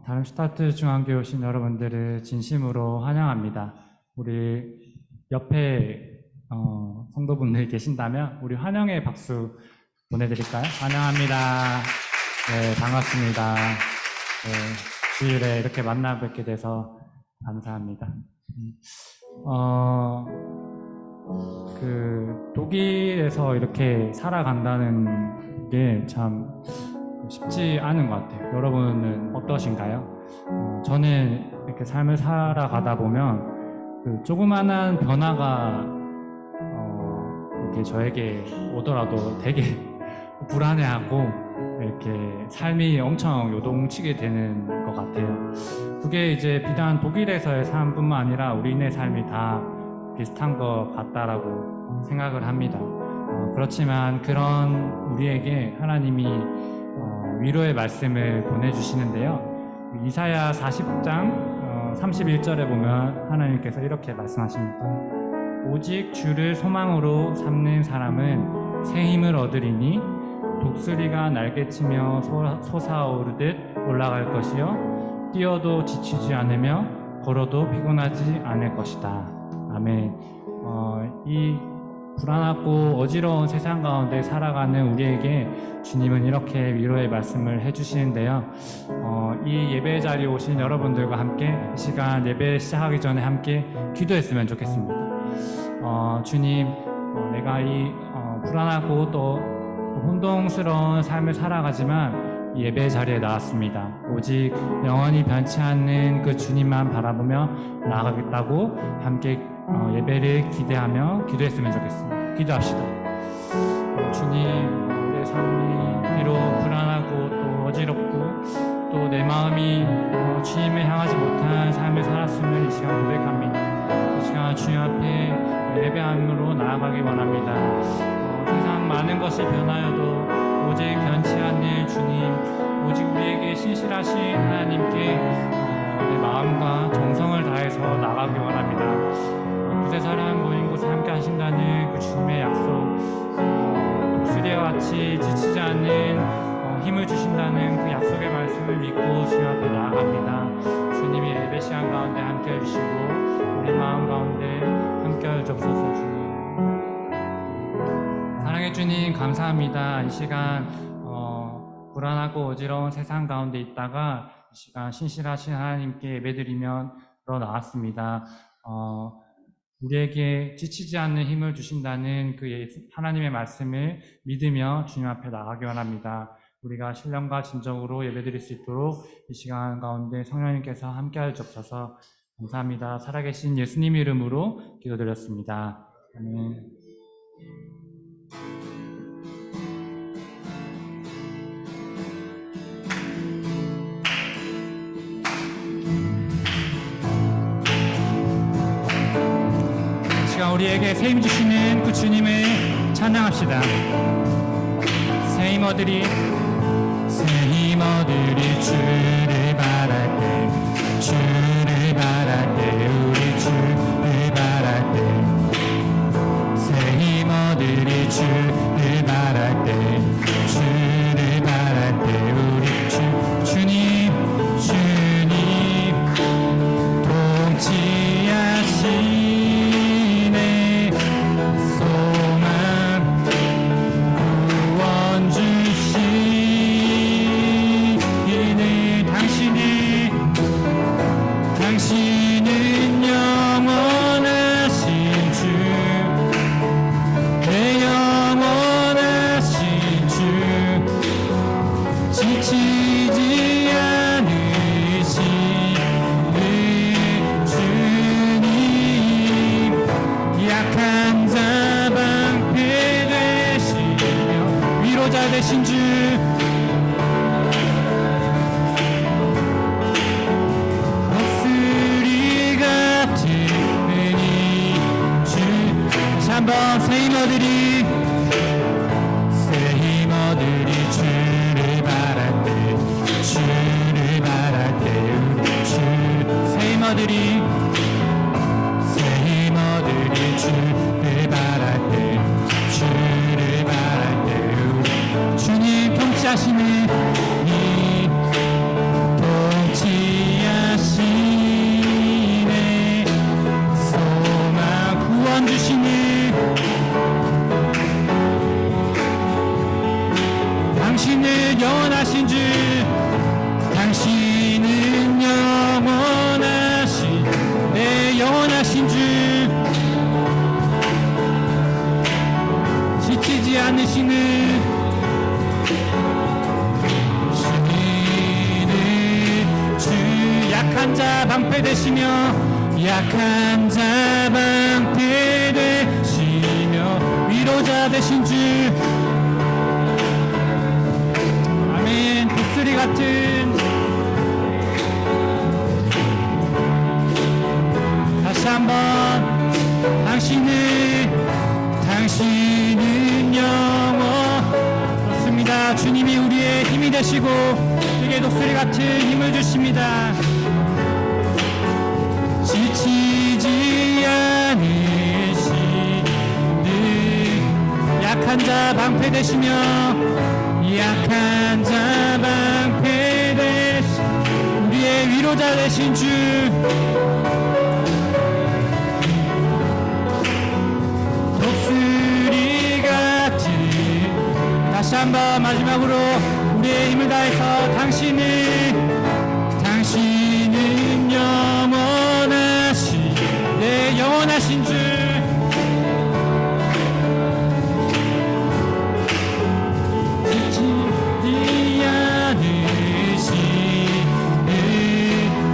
다름슈타트 중앙교회 오신 여러분들을 진심으로 환영합니다. 우리 옆에 성도분들 계신다면 우리 환영의 박수 보내드릴까요? 환영합니다. 네, 반갑습니다. 네, 주일에 이렇게 만나 뵙게 돼서 감사합니다. 독일에서 이렇게 살아간다는 게 참 쉽지 않은 것 같아요. 여러분은 어떠신가요? 저는 이렇게 삶을 살아가다 보면 그 조그만한 변화가 이렇게 저에게 오더라도 되게 불안해하고 이렇게 삶이 엄청 요동치게 되는 것 같아요. 그게 이제 비단 독일에서의 삶뿐만 아니라 우리네 삶이 다 비슷한 것 같다라고 생각을 합니다. 그렇지만 그런 우리에게 하나님이 위로의 말씀을 보내주시는데요. 이사야 40장 31절에 보면 하나님께서 이렇게 말씀하십니다. 오직 주를 소망으로 삼는 사람은 새 힘을 얻으리니 독수리가 날개치며 솟아오르듯 올라갈 것이요 뛰어도 지치지 않으며 걸어도 피곤하지 않을 것이다. 아멘. 이 불안하고 어지러운 세상 가운데 살아가는 우리에게 주님은 이렇게 위로의 말씀을 해주시는데요. 이 예배 자리에 오신 여러분들과 함께 이 시간 예배 시작하기 전에 함께 기도했으면 좋겠습니다. 주님, 내가 이 불안하고 또 혼동스러운 삶을 살아가지만 예배 자리에 나왔습니다. 오직 영원히 변치 않는 그 주님만 바라보며 나아가겠다고 함께 예배를 기대하며 기도했으면 좋겠습니다. 기도합시다. 주님, 내 삶이 비록 불안하고 또 어지럽고 또 내 마음이 주님을 향하지 못한 삶을 살았음을 이 시간 고백합니다. 이 시간 주님 앞에 예배함으로 나아가기 원합니다. 세상 많은 것이 변하여도 오직 변치 않는 주님, 오직 우리에게 신실하신 하나님께 내 마음과 정성을 다해서 나가기 원합니다. 두세 사람 모인 곳에 함께 하신다는 그 주님의 약속, 독수리와 같이 지치지 않는 힘을 주신다는 그 약속의 말씀을 믿고 주님 앞에 나아갑니다. 주님이 예배 시간 가운데 함께 해주시고 우리 마음 가운데 함께 해주옵소서. 주님, 사랑해 주님, 감사합니다. 이 시간 불안하고 어지러운 세상 가운데 있다가 이 시간 신실하신 하나님께 예배드리면 나왔습니다. 우리에게 지치지 않는 힘을 주신다는 그 하나님의 말씀을 믿으며 주님 앞에 나가기 원합니다. 우리가 신령과 진정으로 예배드릴 수 있도록 이 시간 가운데 성령님께서 함께하여 주옵소서. 감사합니다. 살아계신 예수님 이름으로 기도드렸습니다. 아멘. 우리에게 새 힘 주시는 그 주님을 찬양합시다. 새 힘 얻으리 주를 바랄 때, 주를 바랄 때, 우리 주를 바랄 때, 새 힘 얻으리 주를 바랄 때, 주를 바랄 때, 우리 주님 통치하시 되신 주, 독수리 같으니 주. 다시 한번 새 힘 얻으리 주를 바랄 때, 주를 바랄 때, 새 힘 얻으리 주를 바랄 때, 주를 바랄 때, 주님 통치하시는 이 영원하신 주 당신은 영원하신 내 영원하신 주 지치지 않으시는 주님은 주 약한 자 방패되시며 약한 자 방패되시며 위로자 되신 주 아멘. 독수리 같은 다시 한번 당신은 영원 그렇습니다. 주님이 우리의 힘이 되시고 우리에게 독수리 같은 힘을 주십니다. 지치지 않으시는 약한 자 방패 되시며 약한 자 방패 되시 우리의 위로자 되신 주 독수리 같은 다시 한번 마지막으로 우리의 힘을 다해서 당신은 영원하신 내 영원하신 주 지치지 않으시는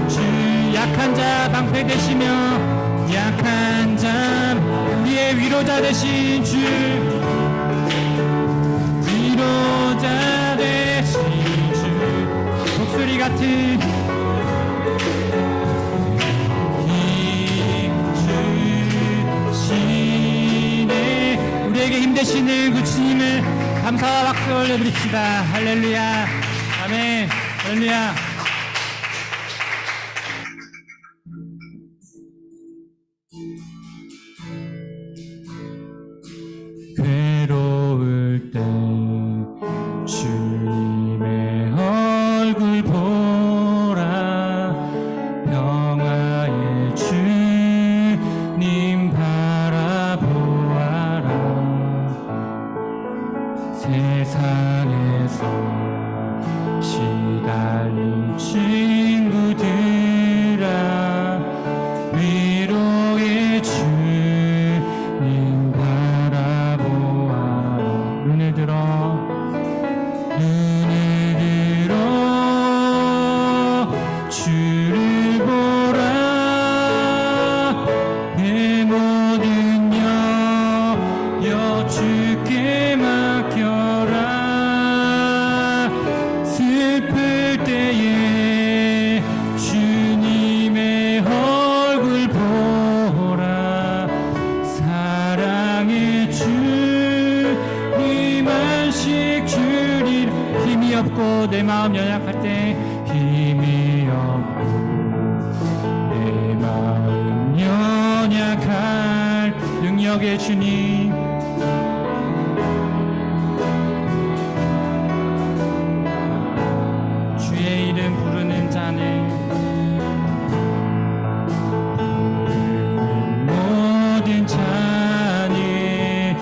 주 약한 자 방패 되시며 약한 자 우리의 위로자 되신 주 위로자 되신 주 독수리 같은 우리에게 힘되시는 그 주님을 감사와 박수 올려드립시다. 할렐루야. 아멘. 할렐루야. 괴로울 때 주님의 얼굴 보라 평화의 주님 바라보아라 세상에서 시달린 친구들아 위로의 주님 바라보아라 눈을 들어 주를 보라 내 모든 여여 주께 맡겨라 슬플 때에 주님의 얼굴 보라 사랑의 주님 안식 주리라 힘이 없고 내 마음 연약할 때 힘이 없고 내 마음 연약할 능력의 주님 주의 이름 부르는 자는 모든 자니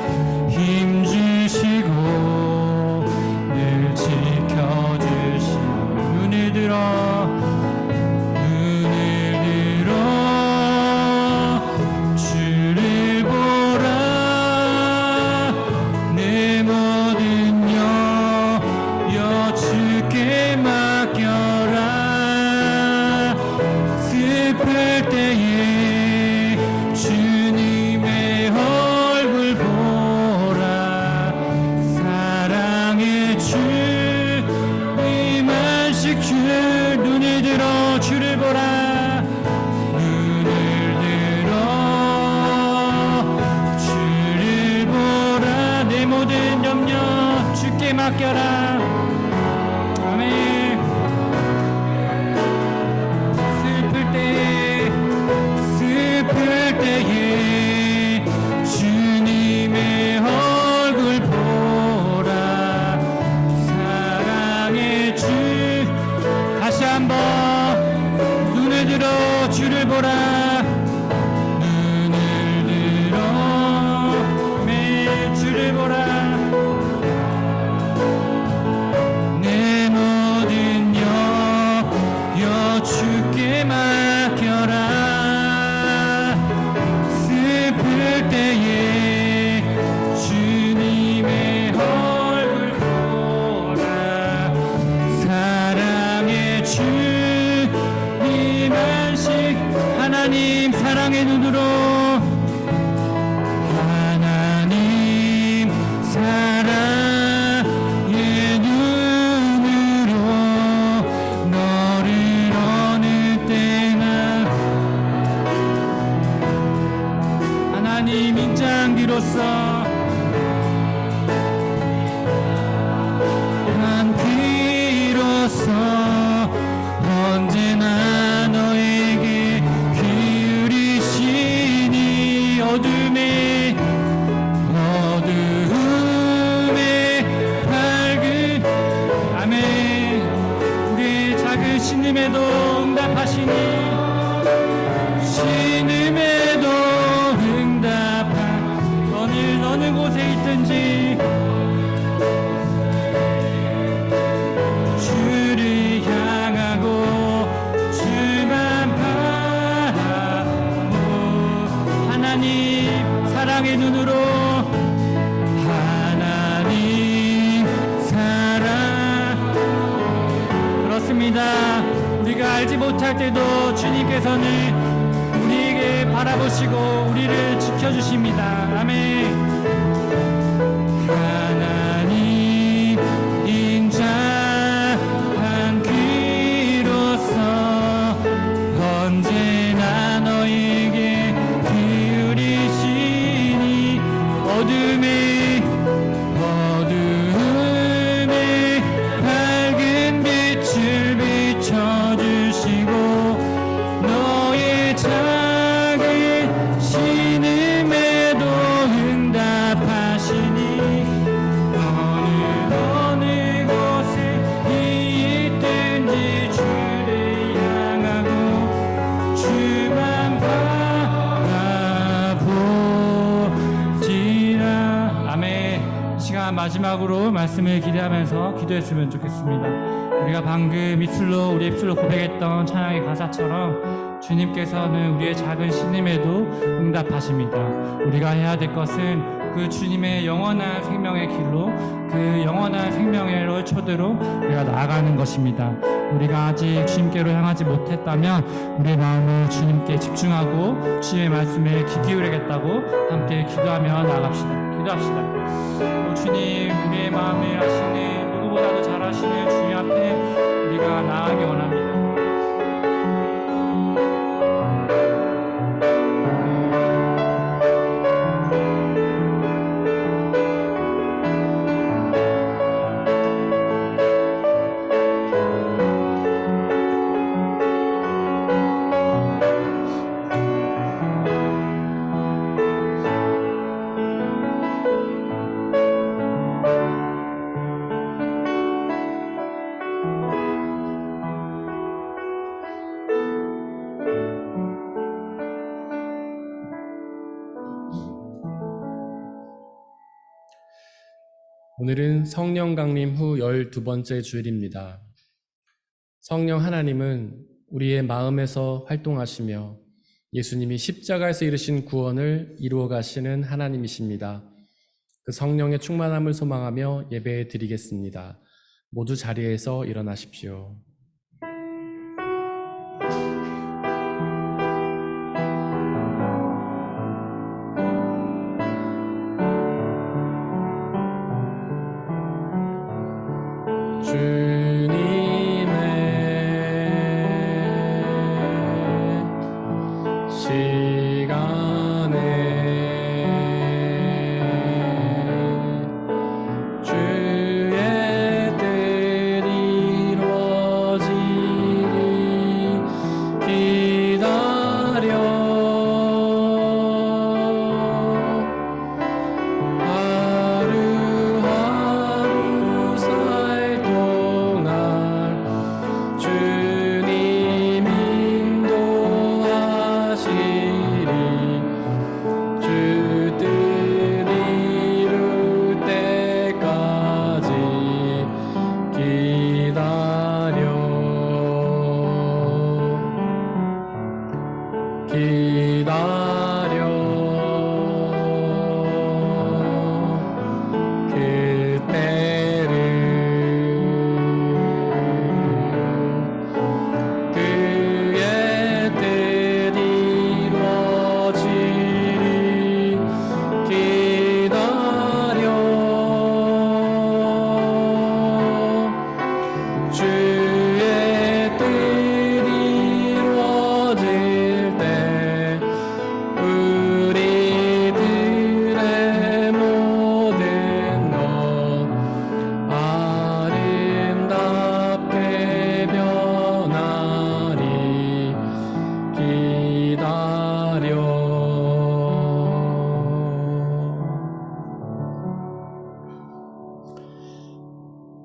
힘 주시고 늘 지켜주시 눈을 들어 주를 보라 내 모든 여여 주께 맡겨라 슬플 때에 주님의 얼굴 보라 사랑의 주님 안식 주 눈을 들어 주를 보라 눈을 들어 주를 보라 내 모든 염려 주께 맡겨라 아멘 슬플 때에 주님의 얼굴 보라 사랑의 주 다시 한번 눈을 들어 주를 보라 눈을 들어 매일 주를 보라 내 신음에도 응답하시니 신음에도 응답하 어느 곳에 있든지 주를 향하고 주만 바라보 하나님 사랑의 눈으로 하나님 사랑 그렇습니다. 우리가 알지 못할 때도 주님께서는 우리에게 바라보시고 우리를 지켜주십니다. 아멘. 하나님 인자한 귀로서 언제나 너에게 기울이시니 어둠에 밝은 빛을 비춰주시고 너의 작은 신음에도 응답하시니 어느 곳에 있든지 주를 향하고 주만 바라보지라. 아멘. 시간 마지막으로 말씀을 기대하면서 기도했으면 좋겠습니다. 우리가 방금 우리 입술로 고백했던 찬양의 가사처럼 주님께서는 우리의 작은 신음에도 응답하십니다. 우리가 해야 될 것은 그 주님의 영원한 생명의 길로 그 영원한 생명의 초대로 우리가 나아가는 것입니다. 우리가 아직 주님께로 향하지 못했다면 우리의 마음을 주님께 집중하고 주님의 말씀에 귀 기울이겠다고 함께 기도하며 나아갑시다. 기도합시다. 주님, 우리의 마음을 아시는 누구보다도 잘 아시는 주님 앞에 우리가 나아가기 원합니다. 오늘은 성령 강림 후 12번째 주일입니다. 성령 하나님은 우리의 마음에서 활동하시며 예수님이 십자가에서 이루신 구원을 이루어 가시는 하나님이십니다. 그 성령의 충만함을 소망하며 예배 드리겠습니다. 모두 자리에서 일어나십시오.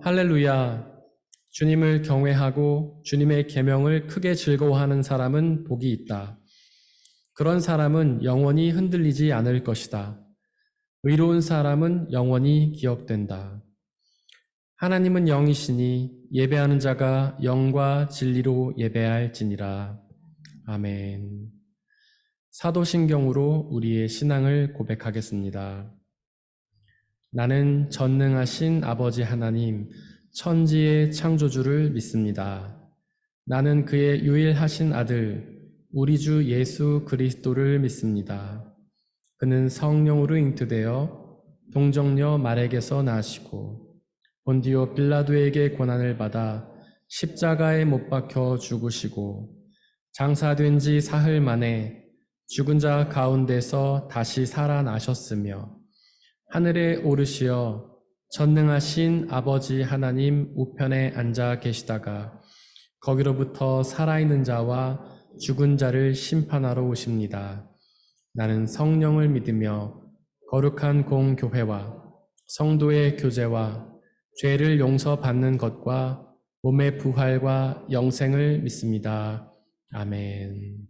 할렐루야, 주님을 경외하고 주님의 계명을 크게 즐거워하는 사람은 복이 있다. 그런 사람은 영원히 흔들리지 않을 것이다. 의로운 사람은 영원히 기억된다. 하나님은 영이시니 예배하는 자가 영과 진리로 예배할지니라. 아멘. 사도신경으로 우리의 신앙을 고백하겠습니다. 나는 전능하신 아버지 하나님, 천지의 창조주를 믿습니다. 나는 그의 유일하신 아들, 우리 주 예수 그리스도를 믿습니다. 그는 성령으로 잉태되어 동정녀 마렉에서 나시고 본디오 빌라도에게 고난을 받아 십자가에 못 박혀 죽으시고 장사된 지 사흘 만에 죽은 자 가운데서 다시 살아나셨으며 하늘에 오르시어 전능하신 아버지 하나님 우편에 앉아 계시다가 거기로부터 살아있는 자와 죽은 자를 심판하러 오십니다. 나는 성령을 믿으며 거룩한 공교회와 성도의 교제와 죄를 용서받는 것과 몸의 부활과 영생을 믿습니다. 아멘.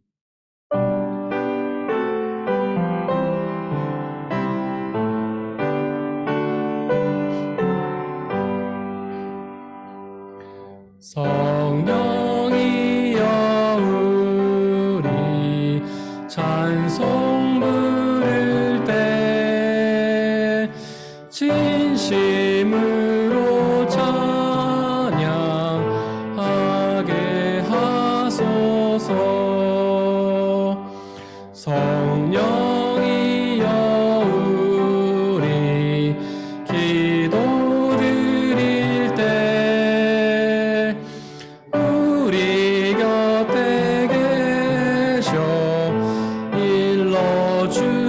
성령이여 우리 찬송 부를 때 진심으로 찬양하게 하소서. 성령이여 우리 기도 드릴 때 우리 곁에 계셔 일러주소서.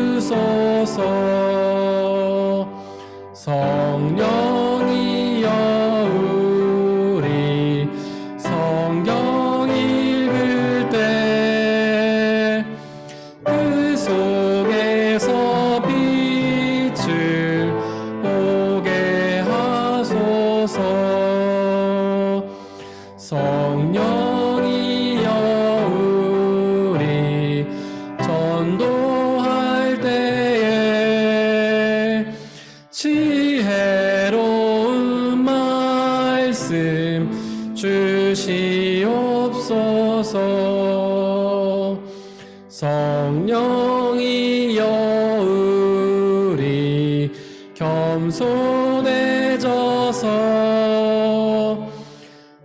성령이여 우리 성경 읽을 때 그 속에서 빛을 보게 하소서. 성령이여 우리 전도할 때에 지혜로운 말씀 주시옵소서. 성령이여 우리 겸손해져서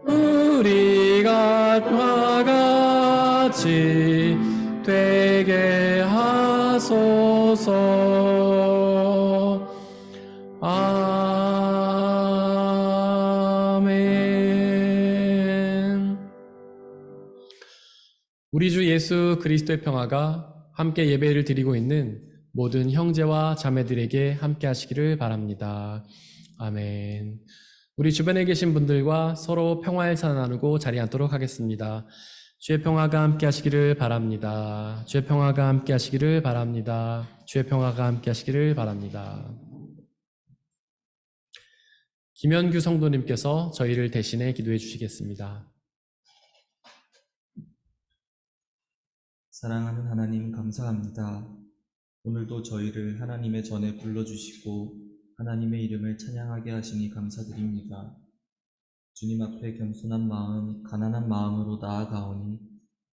우리가 다같이 되게 하소서. 아멘. 우리 주 예수 그리스도의 평화가 함께 예배를 드리고 있는 모든 형제와 자매들에게 함께 하시기를 바랍니다. 아멘. 우리 주변에 계신 분들과 서로 평화의 인사 나누고 자리에 앉도록 하겠습니다. 주의 평화가 함께 하시기를 바랍니다. 주의 평화가 함께 하시기를 바랍니다. 주의 평화가 함께 하시기를 바랍니다. 김현규 성도님께서 저희를 대신해 기도해 주시겠습니다. 사랑하는 하나님 감사합니다. 오늘도 저희를 하나님의 전에 불러주시고 하나님의 이름을 찬양하게 하시니 감사드립니다. 주님 앞에 겸손한 마음, 가난한 마음으로 나아가오니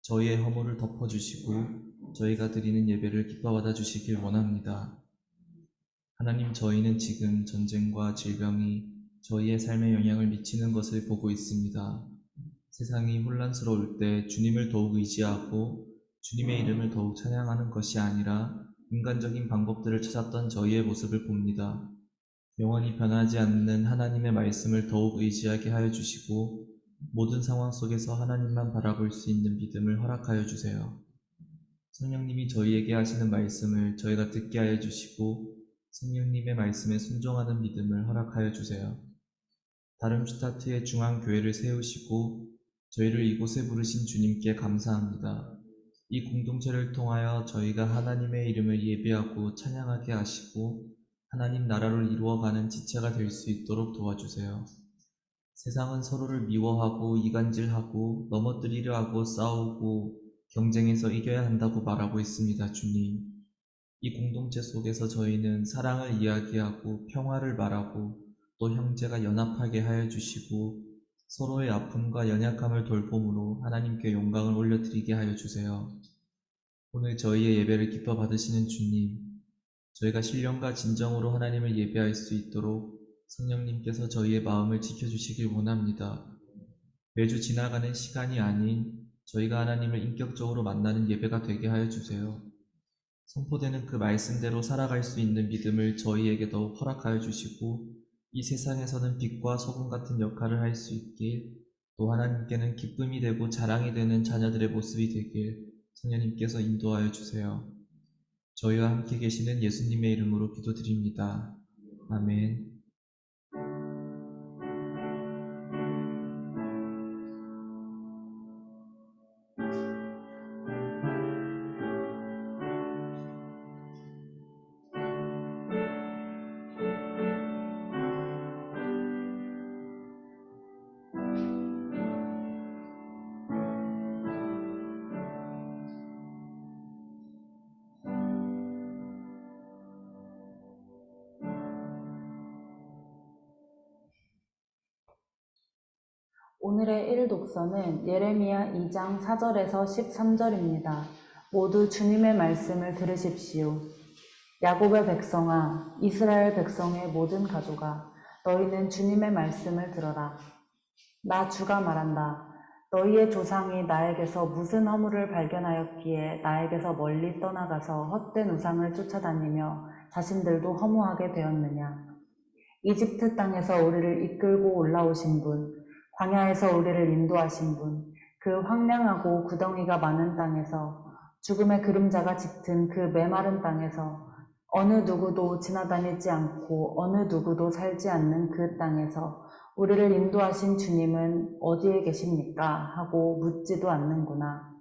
저희의 허물을 덮어주시고 저희가 드리는 예배를 기뻐 받아주시길 원합니다. 하나님, 저희는 지금 전쟁과 질병이 저희의 삶에 영향을 미치는 것을 보고 있습니다. 세상이 혼란스러울 때 주님을 더욱 의지하고 주님의 이름을 더욱 찬양하는 것이 아니라 인간적인 방법들을 찾았던 저희의 모습을 봅니다. 영원히 변하지 않는 하나님의 말씀을 더욱 의지하게 하여 주시고 모든 상황 속에서 하나님만 바라볼 수 있는 믿음을 허락하여 주세요. 성령님이 저희에게 하시는 말씀을 저희가 듣게 하여 주시고 성령님의 말씀에 순종하는 믿음을 허락하여 주세요. 다름슈타트의 중앙교회를 세우시고 저희를 이곳에 부르신 주님께 감사합니다. 이 공동체를 통하여 저희가 하나님의 이름을 예배하고 찬양하게 하시고 하나님 나라를 이루어가는 지체가 될 수 있도록 도와주세요. 세상은 서로를 미워하고 이간질하고 넘어뜨리려 하고 싸우고 경쟁해서 이겨야 한다고 말하고 있습니다, 주님. 이 공동체 속에서 저희는 사랑을 이야기하고 평화를 말하고 또 형제가 연합하게 하여 주시고 서로의 아픔과 연약함을 돌봄으로 하나님께 영광을 올려드리게 하여 주세요. 오늘 저희의 예배를 기뻐 받으시는 주님, 저희가 신령과 진정으로 하나님을 예배할 수 있도록 성령님께서 저희의 마음을 지켜주시길 원합니다. 매주 지나가는 시간이 아닌 저희가 하나님을 인격적으로 만나는 예배가 되게 하여 주세요. 선포되는 그 말씀대로 살아갈 수 있는 믿음을 저희에게도 허락하여 주시고 이 세상에서는 빛과 소금 같은 역할을 할 수 있길, 또 하나님께는 기쁨이 되고 자랑이 되는 자녀들의 모습이 되길 성령님께서 인도하여 주세요. 저희와 함께 계시는 예수님의 이름으로 기도드립니다. 아멘. 오늘의 일독서는 예레미야 2장 4절에서 13절입니다. 모두 주님의 말씀을 들으십시오. 야곱의 백성아, 이스라엘 백성의 모든 가족아, 너희는 주님의 말씀을 들어라. 나 주가 말한다. 너희의 조상이 나에게서 무슨 허물을 발견하였기에 나에게서 멀리 떠나가서 헛된 우상을 쫓아다니며 자신들도 허무하게 되었느냐. 이집트 땅에서 우리를 이끌고 올라오신 분, 광야에서 우리를 인도하신 분, 그 황량하고 구덩이가 많은 땅에서, 죽음의 그림자가 짙은 그 메마른 땅에서, 어느 누구도 지나다니지 않고 어느 누구도 살지 않는 그 땅에서 우리를 인도하신 주님은 어디에 계십니까? 하고 묻지도 않는구나.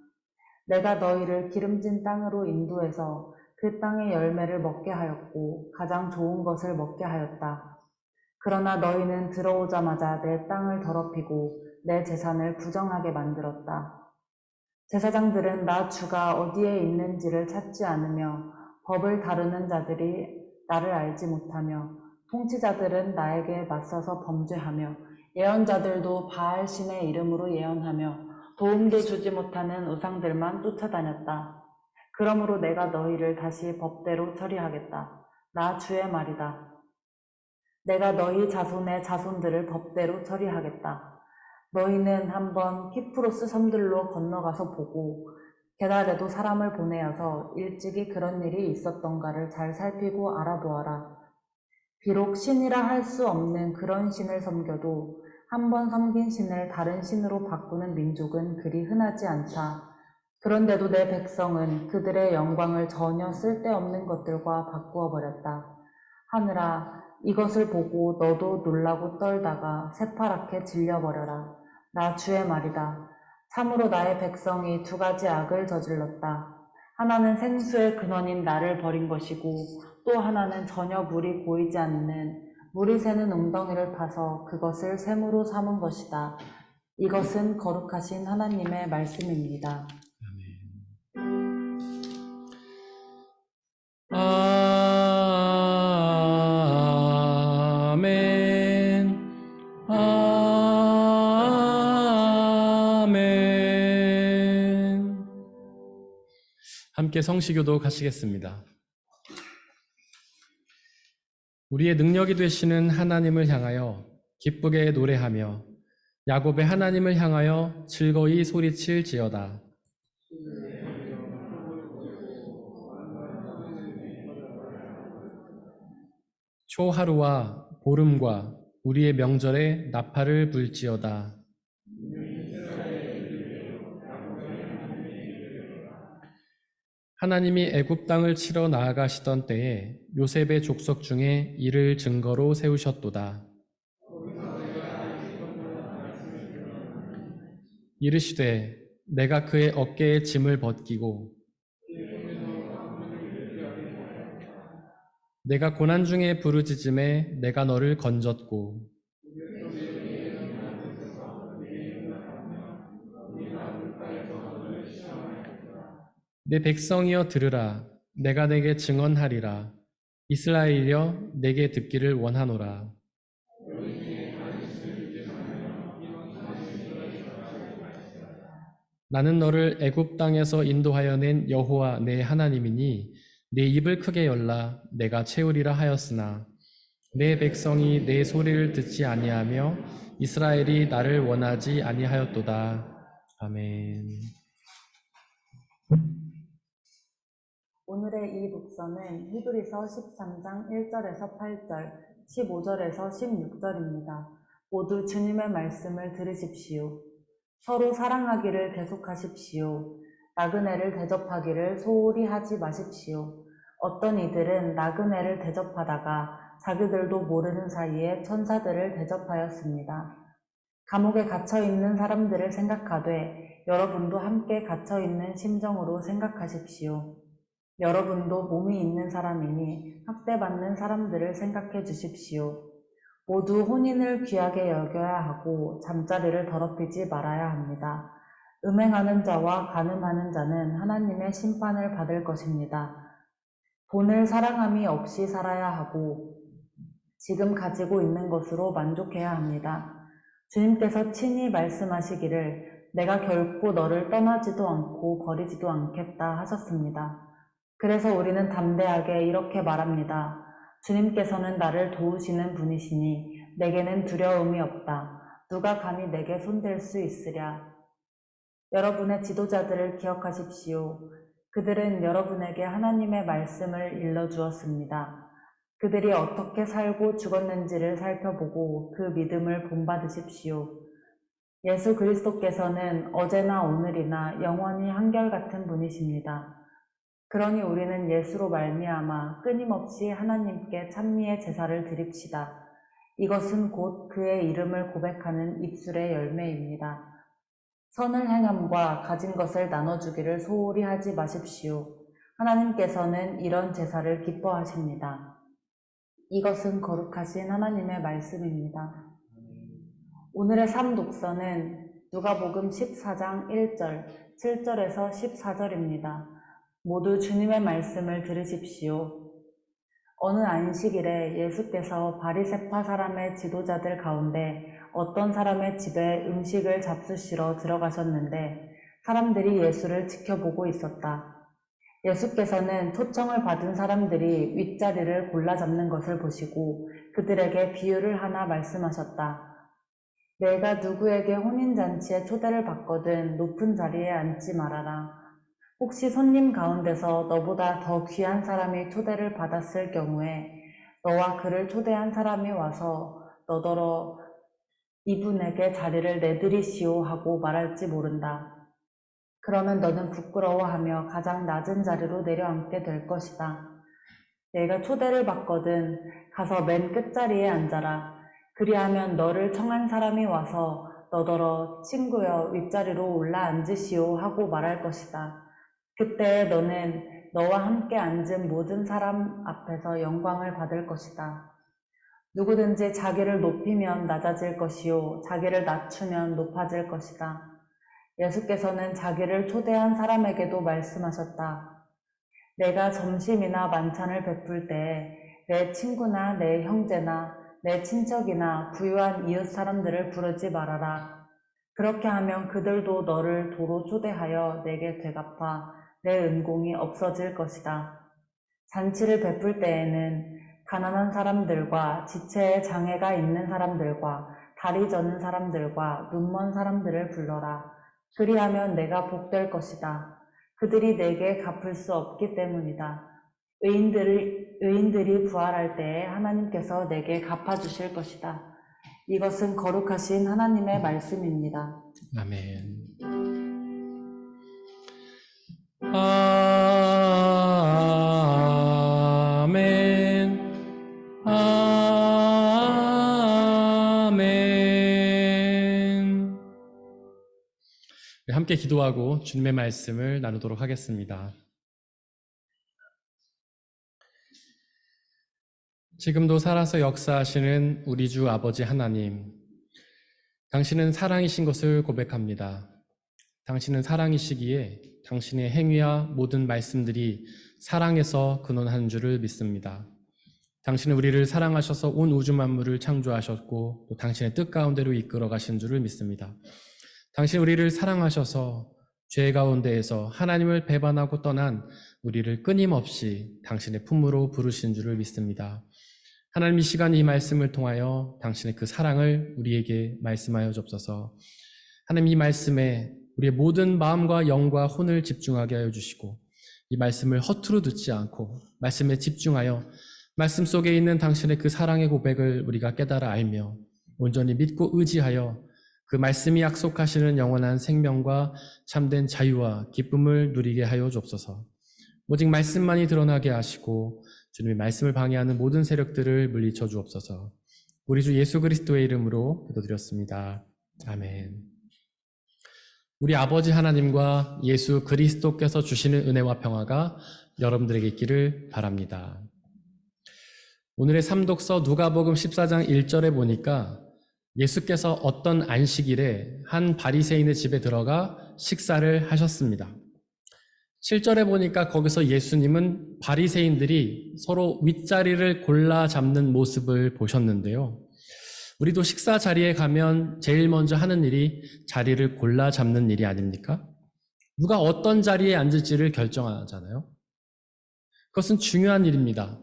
내가 너희를 기름진 땅으로 인도해서 그 땅의 열매를 먹게 하였고 가장 좋은 것을 먹게 하였다. 그러나 너희는 들어오자마자 내 땅을 더럽히고 내 제산을 부정하게 만들었다. 제사장들은 나 주가 어디에 있는지를 찾지 않으며 법을 다루는 자들이 나를 알지 못하며 통치자들은 나에게 맞서서 범죄하며 예언자들도 바알 신의 이름으로 예언하며 도움도 주지 못하는 우상들만 쫓아다녔다. 그러므로 내가 너희를 다시 법대로 처리하겠다. 나 주의 말이다. 내가 너희 자손의 자손들을 법대로 처리하겠다. 너희는 한번 키프로스 섬들로 건너가서 보고 게달에도 사람을 보내어서 일찍이 그런 일이 있었던가를 잘 살피고 알아보아라. 비록 신이라 할 수 없는 그런 신을 섬겨도 한번 섬긴 신을 다른 신으로 바꾸는 민족은 그리 흔하지 않다. 그런데도 내 백성은 그들의 영광을 전혀 쓸데없는 것들과 바꾸어 버렸다. 하늘아, 이것을 보고 너도 놀라고 떨다가 새파랗게 질려버려라. 나 주의 말이다. 참으로 나의 백성이 두 가지 악을 저질렀다. 하나는 생수의 근원인 나를 버린 것이고 또 하나는 전혀 물이 고이지 않는 물이 새는 웅덩이를 파서 그것을 샘으로 삼은 것이다. 이것은 거룩하신 하나님의 말씀입니다. 아멘. 아멘. 함께 성시교도 가시겠습니다. 우리의 능력이 되시는 하나님을 향하여 기쁘게 노래하며 야곱의 하나님을 향하여 즐거이 소리칠지어다. 초하루와 보름과 우리의 명절에 나팔을 불지어다. 하나님이 애굽 땅을 치러 나아가시던 때에 요셉의 족속 중에 이를 증거로 세우셨도다. 이르시되 내가 그의 어깨에 짐을 벗기고 내가 고난 중에 부르짖음에 내가 너를 건졌고 내 백성이여 들으라. 내가 내게 증언하리라. 이스라엘이여 내게 듣기를 원하노라. 나는 너를 애굽 땅에서 인도하여 낸 여호와 내 하나님이니 내 입을 크게 열라 내가 채우리라 하였으나 내 백성이 내 소리를 듣지 아니하며 이스라엘이 나를 원하지 아니하였도다. 아멘. 오늘의 이 독서는 히브리서 13장 1절에서 8절, 15절에서 16절입니다. 모두 주님의 말씀을 들으십시오. 서로 사랑하기를 계속하십시오. 나그네를 대접하기를 소홀히 하지 마십시오. 어떤 이들은 나그네를 대접하다가 자기들도 모르는 사이에 천사들을 대접하였습니다. 감옥에 갇혀있는 사람들을 생각하되 여러분도 함께 갇혀있는 심정으로 생각하십시오. 여러분도 몸이 있는 사람이니 학대받는 사람들을 생각해 주십시오. 모두 혼인을 귀하게 여겨야 하고 잠자리를 더럽히지 말아야 합니다. 음행하는 자와 간음하는 자는 하나님의 심판을 받을 것입니다. 돈을 사랑함이 없이 살아야 하고 지금 가지고 있는 것으로 만족해야 합니다. 주님께서 친히 말씀하시기를 내가 결코 너를 떠나지도 않고 버리지도 않겠다 하셨습니다. 그래서 우리는 담대하게 이렇게 말합니다. 주님께서는 나를 도우시는 분이시니 내게는 두려움이 없다. 누가 감히 내게 손댈 수 있으랴. 여러분의 지도자들을 기억하십시오. 그들은 여러분에게 하나님의 말씀을 일러주었습니다. 그들이 어떻게 살고 죽었는지를 살펴보고 그 믿음을 본받으십시오. 예수 그리스도께서는 어제나 오늘이나 영원히 한결같은 분이십니다. 그러니 우리는 예수로 말미암아 끊임없이 하나님께 찬미의 제사를 드립시다. 이것은 곧 그의 이름을 고백하는 입술의 열매입니다. 선을 행함과 가진 것을 나눠주기를 소홀히 하지 마십시오. 하나님께서는 이런 제사를 기뻐하십니다. 이것은 거룩하신 하나님의 말씀입니다. 오늘의 삶독서는 누가복음 14장 1절, 7절에서 14절입니다. 모두 주님의 말씀을 들으십시오. 어느 안식일에 예수께서 바리새파 사람의 지도자들 가운데 어떤 사람의 집에 음식을 잡수시러 들어가셨는데 사람들이 예수를 지켜보고 있었다. 예수께서는 초청을 받은 사람들이 윗자리를 골라 잡는 것을 보시고 그들에게 비유를 하나 말씀하셨다. 내가 누구에게 혼인잔치에 초대를 받거든 높은 자리에 앉지 말아라. 혹시 손님 가운데서 너보다 더 귀한 사람이 초대를 받았을 경우에 너와 그를 초대한 사람이 와서 너더러 이분에게 자리를 내드리시오 하고 말할지 모른다. 그러면 너는 부끄러워하며 가장 낮은 자리로 내려앉게 될 것이다. 내가 초대를 받거든 가서 맨 끝자리에 앉아라. 그리하면 너를 청한 사람이 와서 너더러 친구여 윗자리로 올라 앉으시오 하고 말할 것이다. 그때 너는 너와 함께 앉은 모든 사람 앞에서 영광을 받을 것이다. 누구든지 자기를 높이면 낮아질 것이요 자기를 낮추면 높아질 것이다. 예수께서는 자기를 초대한 사람에게도 말씀하셨다. 내가 점심이나 만찬을 베풀 때 내 친구나 내 형제나 내 친척이나 부유한 이웃 사람들을 부르지 말아라. 그렇게 하면 그들도 너를 도로 초대하여 내게 되갚아 내 은공이 없어질 것이다. 잔치를 베풀 때에는 가난한 사람들과 지체에 장애가 있는 사람들과 다리 저는 사람들과 눈먼 사람들을 불러라. 그리하면 내가 복될 것이다. 그들이 내게 갚을 수 없기 때문이다. 의인들이 부활할 때에 하나님께서 내게 갚아주실 것이다. 이것은 거룩하신 하나님의 말씀입니다. 아멘. 아멘. 아멘. 네, 함께 기도하고 주님의 말씀을 나누도록 하겠습니다. 지금도 살아서 역사하시는 우리 주 아버지 하나님, 당신은 사랑이신 것을 고백합니다. 당신은 사랑이시기에 당신의 행위와 모든 말씀들이 사랑에서 근원하는 줄을 믿습니다. 당신은 우리를 사랑하셔서 온 우주 만물을 창조하셨고 또 당신의 뜻 가운데로 이끌어 가신 줄을 믿습니다. 당신은 우리를 사랑하셔서 죄 가운데에서 하나님을 배반하고 떠난 우리를 끊임없이 당신의 품으로 부르신 줄을 믿습니다. 하나님, 이 시간 이 말씀을 통하여 당신의 그 사랑을 우리에게 말씀하여 주옵소서. 하나님, 이 말씀에 우리의 모든 마음과 영과 혼을 집중하게 하여 주시고 이 말씀을 허투루 듣지 않고 말씀에 집중하여 말씀 속에 있는 당신의 그 사랑의 고백을 우리가 깨달아 알며 온전히 믿고 의지하여 그 말씀이 약속하시는 영원한 생명과 참된 자유와 기쁨을 누리게 하여 주옵소서. 오직 말씀만이 드러나게 하시고 주님의 말씀을 방해하는 모든 세력들을 물리쳐 주옵소서. 우리 주 예수 그리스도의 이름으로 기도드렸습니다. 아멘. 우리 아버지 하나님과 예수 그리스도께서 주시는 은혜와 평화가 여러분들에게 있기를 바랍니다. 오늘의 삼독서 누가복음 14장 1절에 보니까 예수께서 어떤 안식일에 한 바리새인의 집에 들어가 식사를 하셨습니다. 7절에 보니까 거기서 예수님은 바리새인들이 서로 윗자리를 골라 잡는 모습을 보셨는데요. 우리도 식사 자리에 가면 제일 먼저 하는 일이 자리를 골라 잡는 일이 아닙니까? 누가 어떤 자리에 앉을지를 결정하잖아요. 그것은 중요한 일입니다.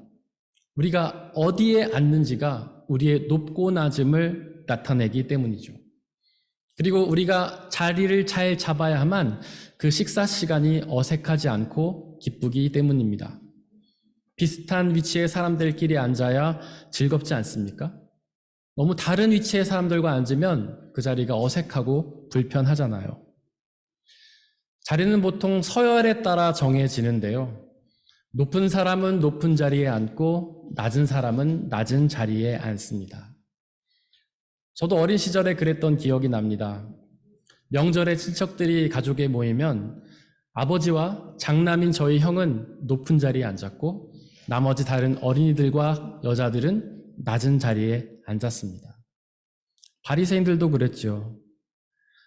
우리가 어디에 앉는지가 우리의 높고 낮음을 나타내기 때문이죠. 그리고 우리가 자리를 잘 잡아야만 그 식사 시간이 어색하지 않고 기쁘기 때문입니다. 비슷한 위치의 사람들끼리 앉아야 즐겁지 않습니까? 너무 다른 위치의 사람들과 앉으면 그 자리가 어색하고 불편하잖아요. 자리는 보통 서열에 따라 정해지는데요. 높은 사람은 높은 자리에 앉고 낮은 사람은 낮은 자리에 앉습니다. 저도 어린 시절에 그랬던 기억이 납니다. 명절에 친척들이 가족에 모이면 아버지와 장남인 저희 형은 높은 자리에 앉았고 나머지 다른 어린이들과 여자들은 낮은 자리에 앉았습니다. 바리새인들도 그랬죠.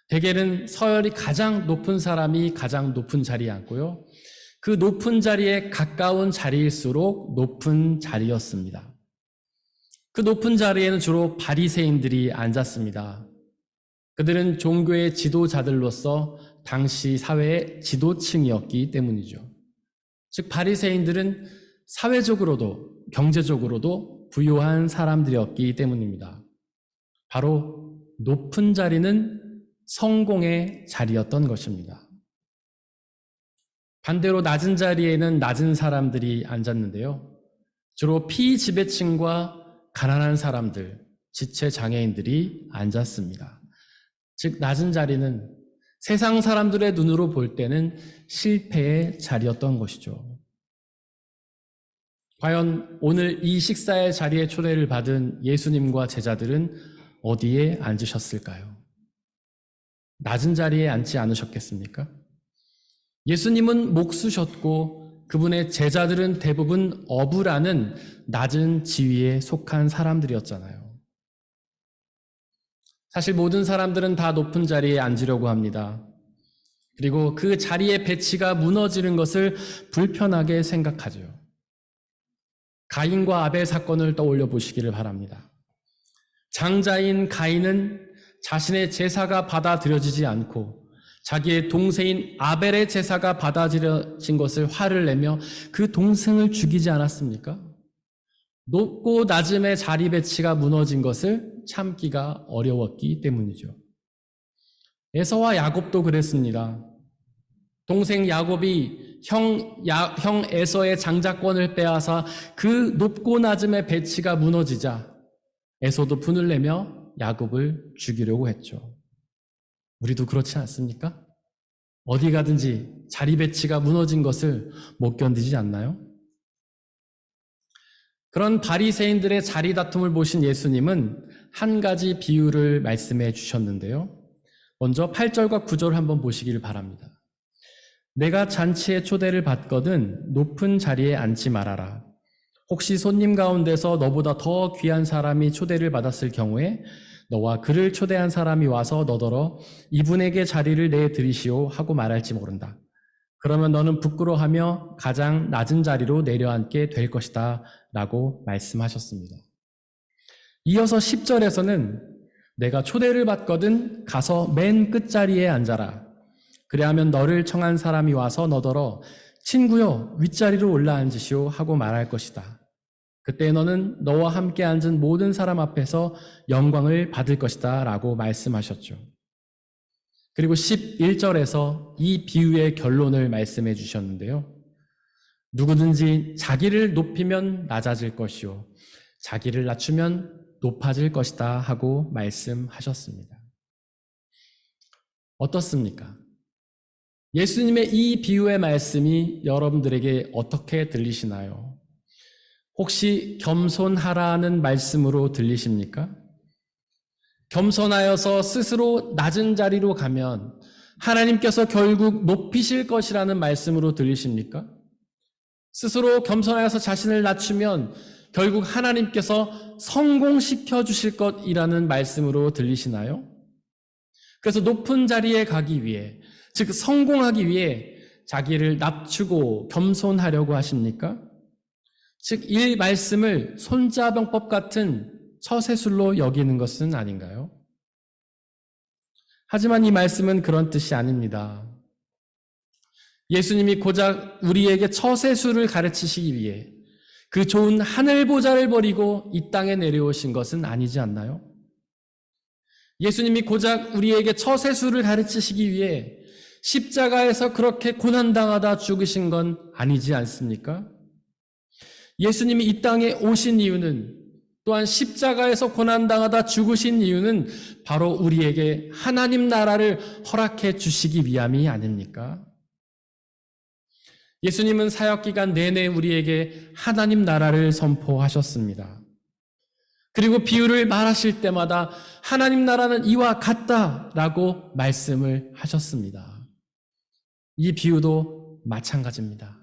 대개는 서열이 가장 높은 사람이 가장 높은 자리에 앉고요. 그 높은 자리에 가까운 자리일수록 높은 자리였습니다. 그 높은 자리에는 주로 바리새인들이 앉았습니다. 그들은 종교의 지도자들로서 당시 사회의 지도층이었기 때문이죠. 즉 바리새인들은 사회적으로도 경제적으로도 부유한 사람들이었기 때문입니다. 바로 높은 자리는 성공의 자리였던 것입니다. 반대로 낮은 자리에는 낮은 사람들이 앉았는데요. 주로 피지배층과 가난한 사람들, 지체 장애인들이 앉았습니다. 즉 낮은 자리는 세상 사람들의 눈으로 볼 때는 실패의 자리였던 것이죠. 과연 오늘 이 식사의 자리에 초대를 받은 예수님과 제자들은 어디에 앉으셨을까요? 낮은 자리에 앉지 않으셨겠습니까? 예수님은 목수셨고 그분의 제자들은 대부분 어부라는 낮은 지위에 속한 사람들이었잖아요. 사실 모든 사람들은 다 높은 자리에 앉으려고 합니다. 그리고 그 자리의 배치가 무너지는 것을 불편하게 생각하죠. 가인과 아벨 사건을 떠올려 보시기를 바랍니다. 장자인 가인은 자신의 제사가 받아들여지지 않고 자기의 동생인 아벨의 제사가 받아들여진 것을 화를 내며 그 동생을 죽이지 않았습니까? 높고 낮음의 자리 배치가 무너진 것을 참기가 어려웠기 때문이죠. 에서와 야곱도 그랬습니다. 동생 야곱이 형 에서의 장자권을 빼앗아 그 높고 낮음의 배치가 무너지자 에서도 분을 내며 야곱을 죽이려고 했죠. 우리도 그렇지 않습니까? 어디 가든지 자리 배치가 무너진 것을 못 견디지 않나요? 그런 바리새인들의 자리 다툼을 보신 예수님은 한 가지 비유를 말씀해 주셨는데요. 먼저 8절과 9절 한번 보시기를 바랍니다. 내가 잔치에 초대를 받거든 높은 자리에 앉지 말아라. 혹시 손님 가운데서 너보다 더 귀한 사람이 초대를 받았을 경우에 너와 그를 초대한 사람이 와서 너더러 이분에게 자리를 내드리시오 하고 말할지 모른다. 그러면 너는 부끄러워하며 가장 낮은 자리로 내려앉게 될 것이다 라고 말씀하셨습니다. 이어서 10절에서는 내가 초대를 받거든 가서 맨 끝자리에 앉아라. 그래야면 너를 청한 사람이 와서 너더러 친구여 윗자리로 올라앉으시오 하고 말할 것이다. 그때 너는 너와 함께 앉은 모든 사람 앞에서 영광을 받을 것이다 라고 말씀하셨죠. 그리고 11절에서 이 비유의 결론을 말씀해 주셨는데요. 누구든지 자기를 높이면 낮아질 것이요 자기를 낮추면 높아질 것이다 하고 말씀하셨습니다. 어떻습니까? 예수님의 이 비유의 말씀이 여러분들에게 어떻게 들리시나요? 혹시 겸손하라는 말씀으로 들리십니까? 겸손하여서 스스로 낮은 자리로 가면 하나님께서 결국 높이실 것이라는 말씀으로 들리십니까? 스스로 겸손하여서 자신을 낮추면 결국 하나님께서 성공시켜 주실 것이라는 말씀으로 들리시나요? 그래서 높은 자리에 가기 위해, 즉 성공하기 위해 자기를 낮추고 겸손하려고 하십니까? 즉 이 말씀을 손자병법 같은 처세술로 여기는 것은 아닌가요? 하지만 이 말씀은 그런 뜻이 아닙니다. 예수님이 고작 우리에게 처세술을 가르치시기 위해 그 좋은 하늘 보좌를 버리고 이 땅에 내려오신 것은 아니지 않나요? 예수님이 고작 우리에게 처세술을 가르치시기 위해 십자가에서 그렇게 고난당하다 죽으신 건 아니지 않습니까? 예수님이 이 땅에 오신 이유는, 또한 십자가에서 고난당하다 죽으신 이유는 바로 우리에게 하나님 나라를 허락해 주시기 위함이 아닙니까? 예수님은 사역기간 내내 우리에게 하나님 나라를 선포하셨습니다. 그리고 비유를 말하실 때마다 하나님 나라는 이와 같다라고 말씀을 하셨습니다. 이 비유도 마찬가지입니다.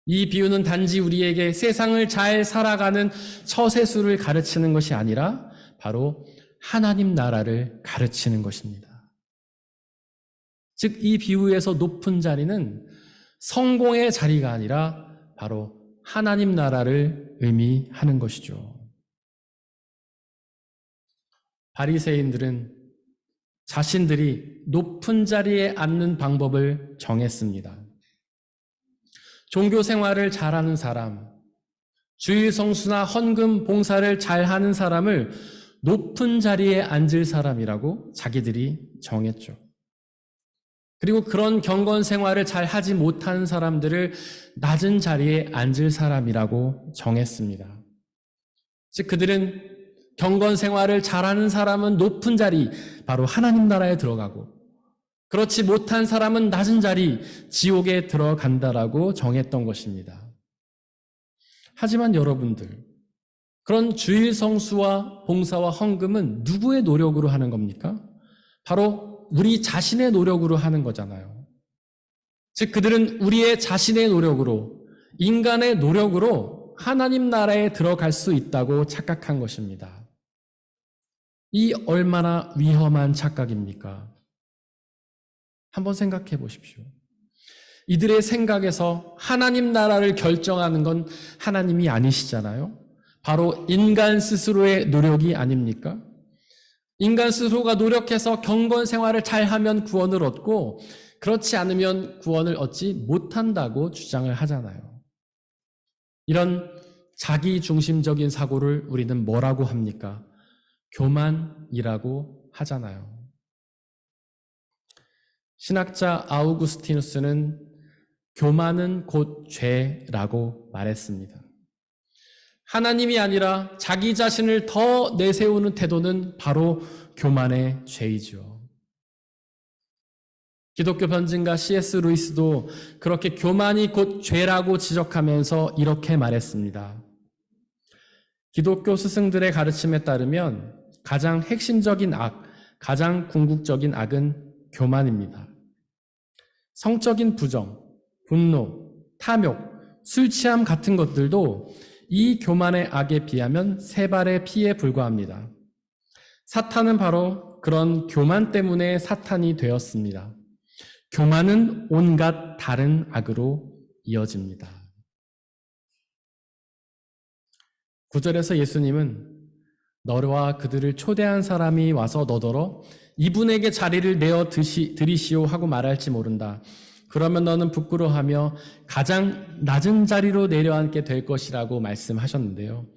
이 비유는 단지 우리에게 세상을 잘 살아가는 처세술을 가르치는 것이 아니라 바로 하나님 나라를 가르치는 것입니다. 즉, 이 비유에서 높은 자리는 성공의 자리가 아니라 바로 하나님 나라를 의미하는 것이죠. 바리새인들은 자신들이 높은 자리에 앉는 방법을 정했습니다. 종교 생활을 잘하는 사람, 주일 성수나 헌금 봉사를 잘하는 사람을 높은 자리에 앉을 사람이라고 자기들이 정했죠. 그리고 그런 경건 생활을 잘 하지 못하는 사람들을 낮은 자리에 앉을 사람이라고 정했습니다. 즉 그들은 경건 생활을 잘하는 사람은 높은 자리, 바로 하나님 나라에 들어가고, 그렇지 못한 사람은 낮은 자리, 지옥에 들어간다라고 정했던 것입니다. 하지만 여러분들, 그런 주일 성수와 봉사와 헌금은 누구의 노력으로 하는 겁니까? 바로 우리 자신의 노력으로 하는 거잖아요. 즉 그들은 우리의 자신의 노력으로, 인간의 노력으로 하나님 나라에 들어갈 수 있다고 착각한 것입니다. 이 얼마나 위험한 착각입니까? 한번 생각해 보십시오. 이들의 생각에서 하나님 나라를 결정하는 건 하나님이 아니시잖아요. 바로 인간 스스로의 노력이 아닙니까? 인간 스스로가 노력해서 경건 생활을 잘하면 구원을 얻고, 그렇지 않으면 구원을 얻지 못한다고 주장을 하잖아요. 이런 자기중심적인 사고를 우리는 뭐라고 합니까? 교만이라고 하잖아요. 신학자 아우구스티누스는 교만은 곧 죄라고 말했습니다. 하나님이 아니라 자기 자신을 더 내세우는 태도는 바로 교만의 죄이죠. 기독교 변증가 C.S. 루이스도 그렇게 교만이 곧 죄라고 지적하면서 이렇게 말했습니다. 기독교 스승들의 가르침에 따르면 가장 핵심적인 악, 가장 궁극적인 악은 교만입니다. 성적인 부정, 분노, 탐욕, 술 취함 같은 것들도 이 교만의 악에 비하면 세 발의 피에 불과합니다. 사탄은 바로 그런 교만 때문에 사탄이 되었습니다. 교만은 온갖 다른 악으로 이어집니다. 9절에서 예수님은 너와 그들을 초대한 사람이 와서 너더러 이분에게 자리를 내어 드리시오 하고 말할지 모른다. 그러면 너는 부끄러워하며 가장 낮은 자리로 내려앉게 될 것이라고 말씀하셨는데요.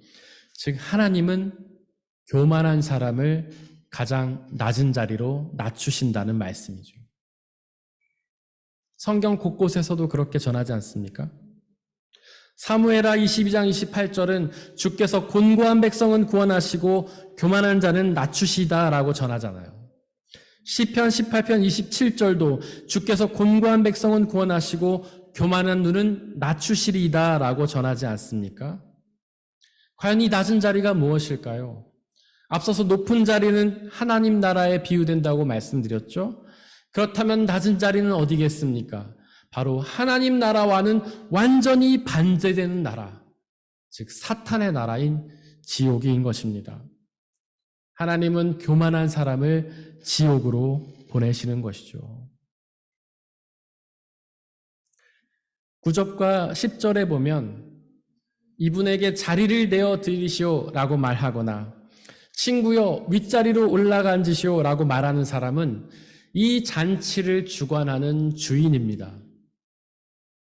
즉 하나님은 교만한 사람을 가장 낮은 자리로 낮추신다는 말씀이죠. 성경 곳곳에서도 그렇게 전하지 않습니까? 사무엘하 22장 28절은 주께서 곤고한 백성은 구원하시고 교만한 자는 낮추시다라고 전하잖아요. 시편 18편 27절도 주께서 곤고한 백성은 구원하시고 교만한 눈은 낮추시리다라고 전하지 않습니까? 과연 이 낮은 자리가 무엇일까요? 앞서서 높은 자리는 하나님 나라에 비유된다고 말씀드렸죠. 그렇다면 낮은 자리는 어디겠습니까? 바로 하나님 나라와는 완전히 반대되는 나라, 즉 사탄의 나라인 지옥인 것입니다. 하나님은 교만한 사람을 지옥으로 보내시는 것이죠. 9절과 10절에 보면 이분에게 자리를 내어 드리시오 라고 말하거나 친구여 윗자리로 올라가 앉으시오 라고 말하는 사람은 이 잔치를 주관하는 주인입니다.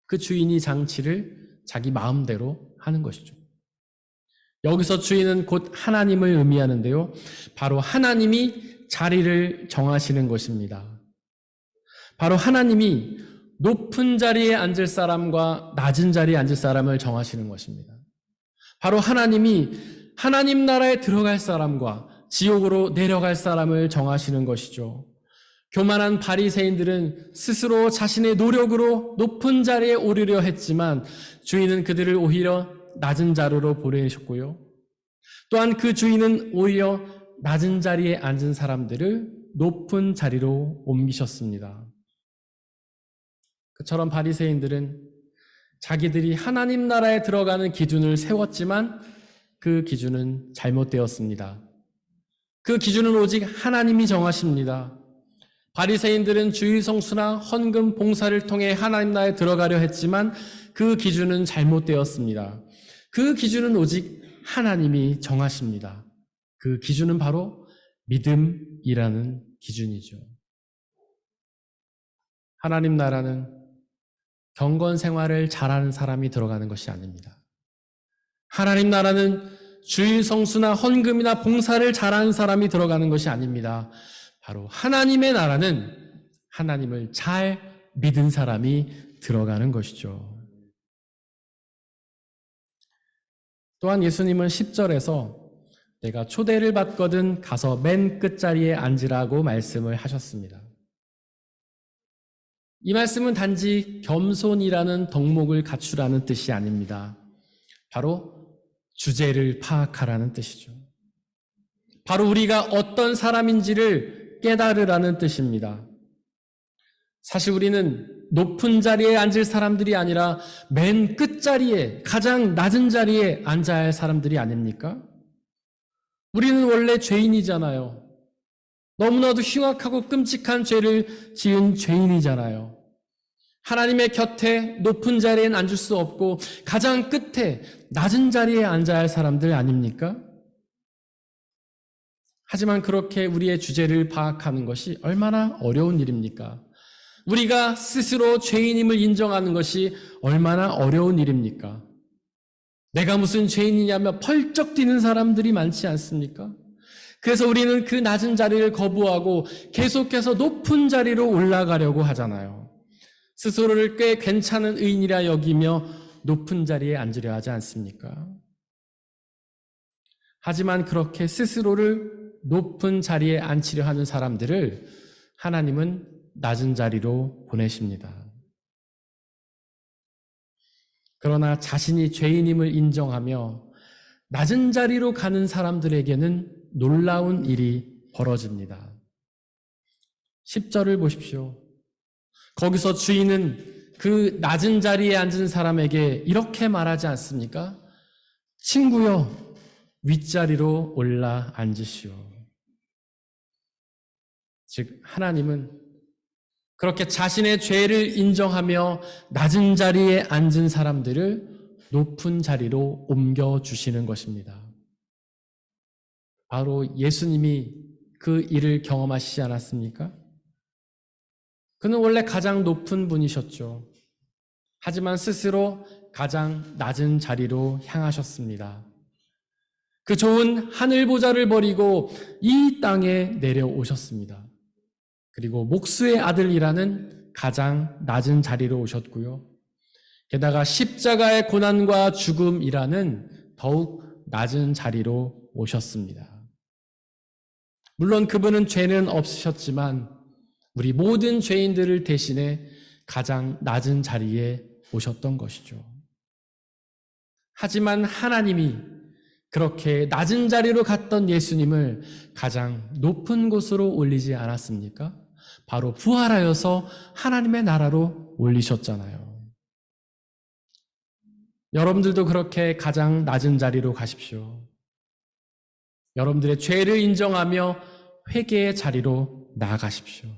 그 주인이 잔치를 자기 마음대로 하는 것이죠. 여기서 주인은 곧 하나님을 의미하는데요. 바로 하나님이 자리를 정하시는 것입니다. 바로 하나님이 높은 자리에 앉을 사람과 낮은 자리에 앉을 사람을 정하시는 것입니다. 바로 하나님이 하나님 나라에 들어갈 사람과 지옥으로 내려갈 사람을 정하시는 것이죠. 교만한 바리새인들은 스스로 자신의 노력으로 높은 자리에 오르려 했지만 주인은 그들을 오히려 낮은 자리로 보내셨고요. 또한 그 주인은 오히려 낮은 자리에 앉은 사람들을 높은 자리로 옮기셨습니다. 그처럼 바리새인들은 자기들이 하나님 나라에 들어가는 기준을 세웠지만 그 기준은 잘못되었습니다. 그 기준은 오직 하나님이 정하십니다. 바리새인들은 주일 성수나 헌금 봉사를 통해 하나님 나라에 들어가려 했지만 그 기준은 잘못되었습니다. 그 기준은 오직 하나님이 정하십니다. 그 기준은 바로 믿음이라는 기준이죠. 하나님 나라는 경건 생활을 잘하는 사람이 들어가는 것이 아닙니다. 하나님 나라는 주일 성수나 헌금이나 봉사를 잘하는 사람이 들어가는 것이 아닙니다. 바로 하나님의 나라는 하나님을 잘 믿은 사람이 들어가는 것이죠. 또한 예수님은 10절에서 내가 초대를 받거든 가서 맨 끝자리에 앉으라고 말씀을 하셨습니다. 이 말씀은 단지 겸손이라는 덕목을 갖추라는 뜻이 아닙니다. 바로 주제를 파악하라는 뜻이죠. 바로 우리가 어떤 사람인지를 깨달으라는 뜻입니다. 사실 우리는 높은 자리에 앉을 사람들이 아니라 맨 끝자리에, 가장 낮은 자리에 앉아야 할 사람들이 아닙니까? 우리는 원래 죄인이잖아요. 너무나도 흉악하고 끔찍한 죄를 지은 죄인이잖아요. 하나님의 곁에 높은 자리엔 앉을 수 없고 가장 끝에 낮은 자리에 앉아야 할 사람들 아닙니까? 하지만 그렇게 우리의 주제를 파악하는 것이 얼마나 어려운 일입니까? 우리가 스스로 죄인임을 인정하는 것이 얼마나 어려운 일입니까? 내가 무슨 죄인이냐며 펄쩍 뛰는 사람들이 많지 않습니까? 그래서 우리는 그 낮은 자리를 거부하고 계속해서 높은 자리로 올라가려고 하잖아요. 스스로를 꽤 괜찮은 의인이라 여기며 높은 자리에 앉으려 하지 않습니까? 하지만 그렇게 스스로를 높은 자리에 앉히려 하는 사람들을 하나님은 낮은 자리로 보내십니다. 그러나 자신이 죄인임을 인정하며 낮은 자리로 가는 사람들에게는 놀라운 일이 벌어집니다. 10절을 보십시오. 거기서 주인은 그 낮은 자리에 앉은 사람에게 이렇게 말하지 않습니까? 친구여, 윗자리로 올라 앉으시오. 즉 하나님은 그렇게 자신의 죄를 인정하며 낮은 자리에 앉은 사람들을 높은 자리로 옮겨주시는 것입니다. 바로 예수님이 그 일을 경험하시지 않았습니까? 그는 원래 가장 높은 분이셨죠. 하지만 스스로 가장 낮은 자리로 향하셨습니다. 그 좋은 하늘 보좌를 버리고 이 땅에 내려오셨습니다. 그리고 목수의 아들이라는 가장 낮은 자리로 오셨고요. 게다가 십자가의 고난과 죽음이라는 더욱 낮은 자리로 오셨습니다. 물론 그분은 죄는 없으셨지만 우리 모든 죄인들을 대신해 가장 낮은 자리에 오셨던 것이죠. 하지만 하나님이 그렇게 낮은 자리로 갔던 예수님을 가장 높은 곳으로 올리지 않았습니까? 바로 부활하여서 하나님의 나라로 올리셨잖아요. 여러분들도 그렇게 가장 낮은 자리로 가십시오. 여러분들의 죄를 인정하며 회개의 자리로 나아가십시오.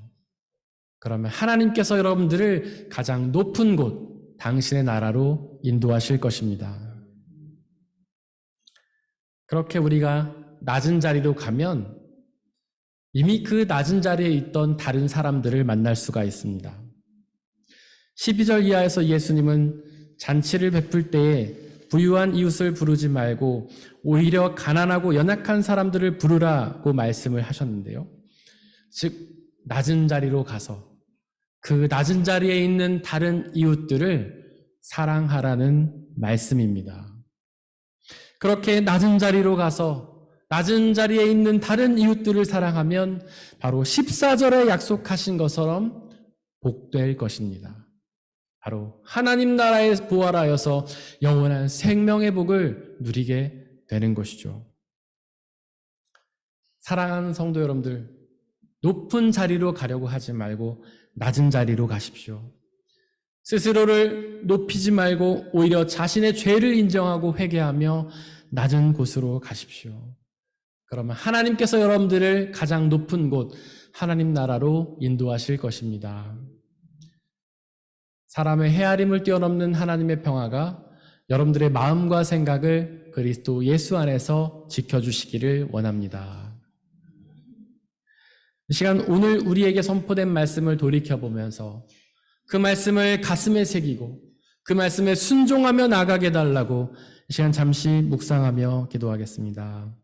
그러면 하나님께서 여러분들을 가장 높은 곳, 당신의 나라로 인도하실 것입니다. 그렇게 우리가 낮은 자리로 가면 이미 그 낮은 자리에 있던 다른 사람들을 만날 수가 있습니다. 12절 이하에서 예수님은 잔치를 베풀 때에 부유한 이웃을 부르지 말고 오히려 가난하고 연약한 사람들을 부르라고 말씀을 하셨는데요. 즉 낮은 자리로 가서 그 낮은 자리에 있는 다른 이웃들을 사랑하라는 말씀입니다. 그렇게 낮은 자리로 가서 낮은 자리에 있는 다른 이웃들을 사랑하면 바로 14절에 약속하신 것처럼 복될 것입니다. 바로 하나님 나라에 부활하여서 영원한 생명의 복을 누리게 되는 것이죠. 사랑하는 성도 여러분들, 높은 자리로 가려고 하지 말고 낮은 자리로 가십시오. 스스로를 높이지 말고 오히려 자신의 죄를 인정하고 회개하며 낮은 곳으로 가십시오. 그러면 하나님께서 여러분들을 가장 높은 곳, 하나님 나라로 인도하실 것입니다. 사람의 헤아림을 뛰어넘는 하나님의 평화가 여러분들의 마음과 생각을 그리스도 예수 안에서 지켜주시기를 원합니다. 이 시간 오늘 우리에게 선포된 말씀을 돌이켜보면서 그 말씀을 가슴에 새기고 그 말씀에 순종하며 나가게 달라고 이 시간 잠시 묵상하며 기도하겠습니다.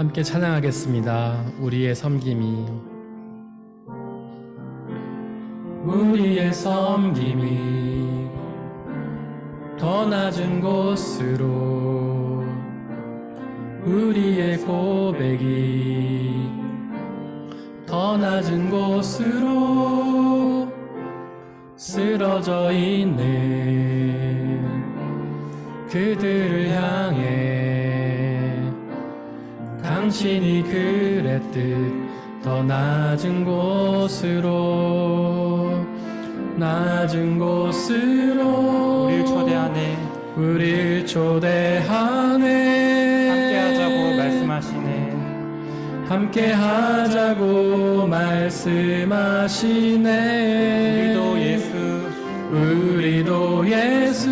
함께 찬양하겠습니다. 우리의 섬김이 더 낮은 곳으로 우리의 고백이 더 낮은 곳으로 쓰러져 있는 그들을 향해 당신이 그랬듯 더 낮은 곳으로 우리를 초대하네 우릴 초대하네 함께하자고 말씀하시네 함께하자고 말씀하시네 우리도 예수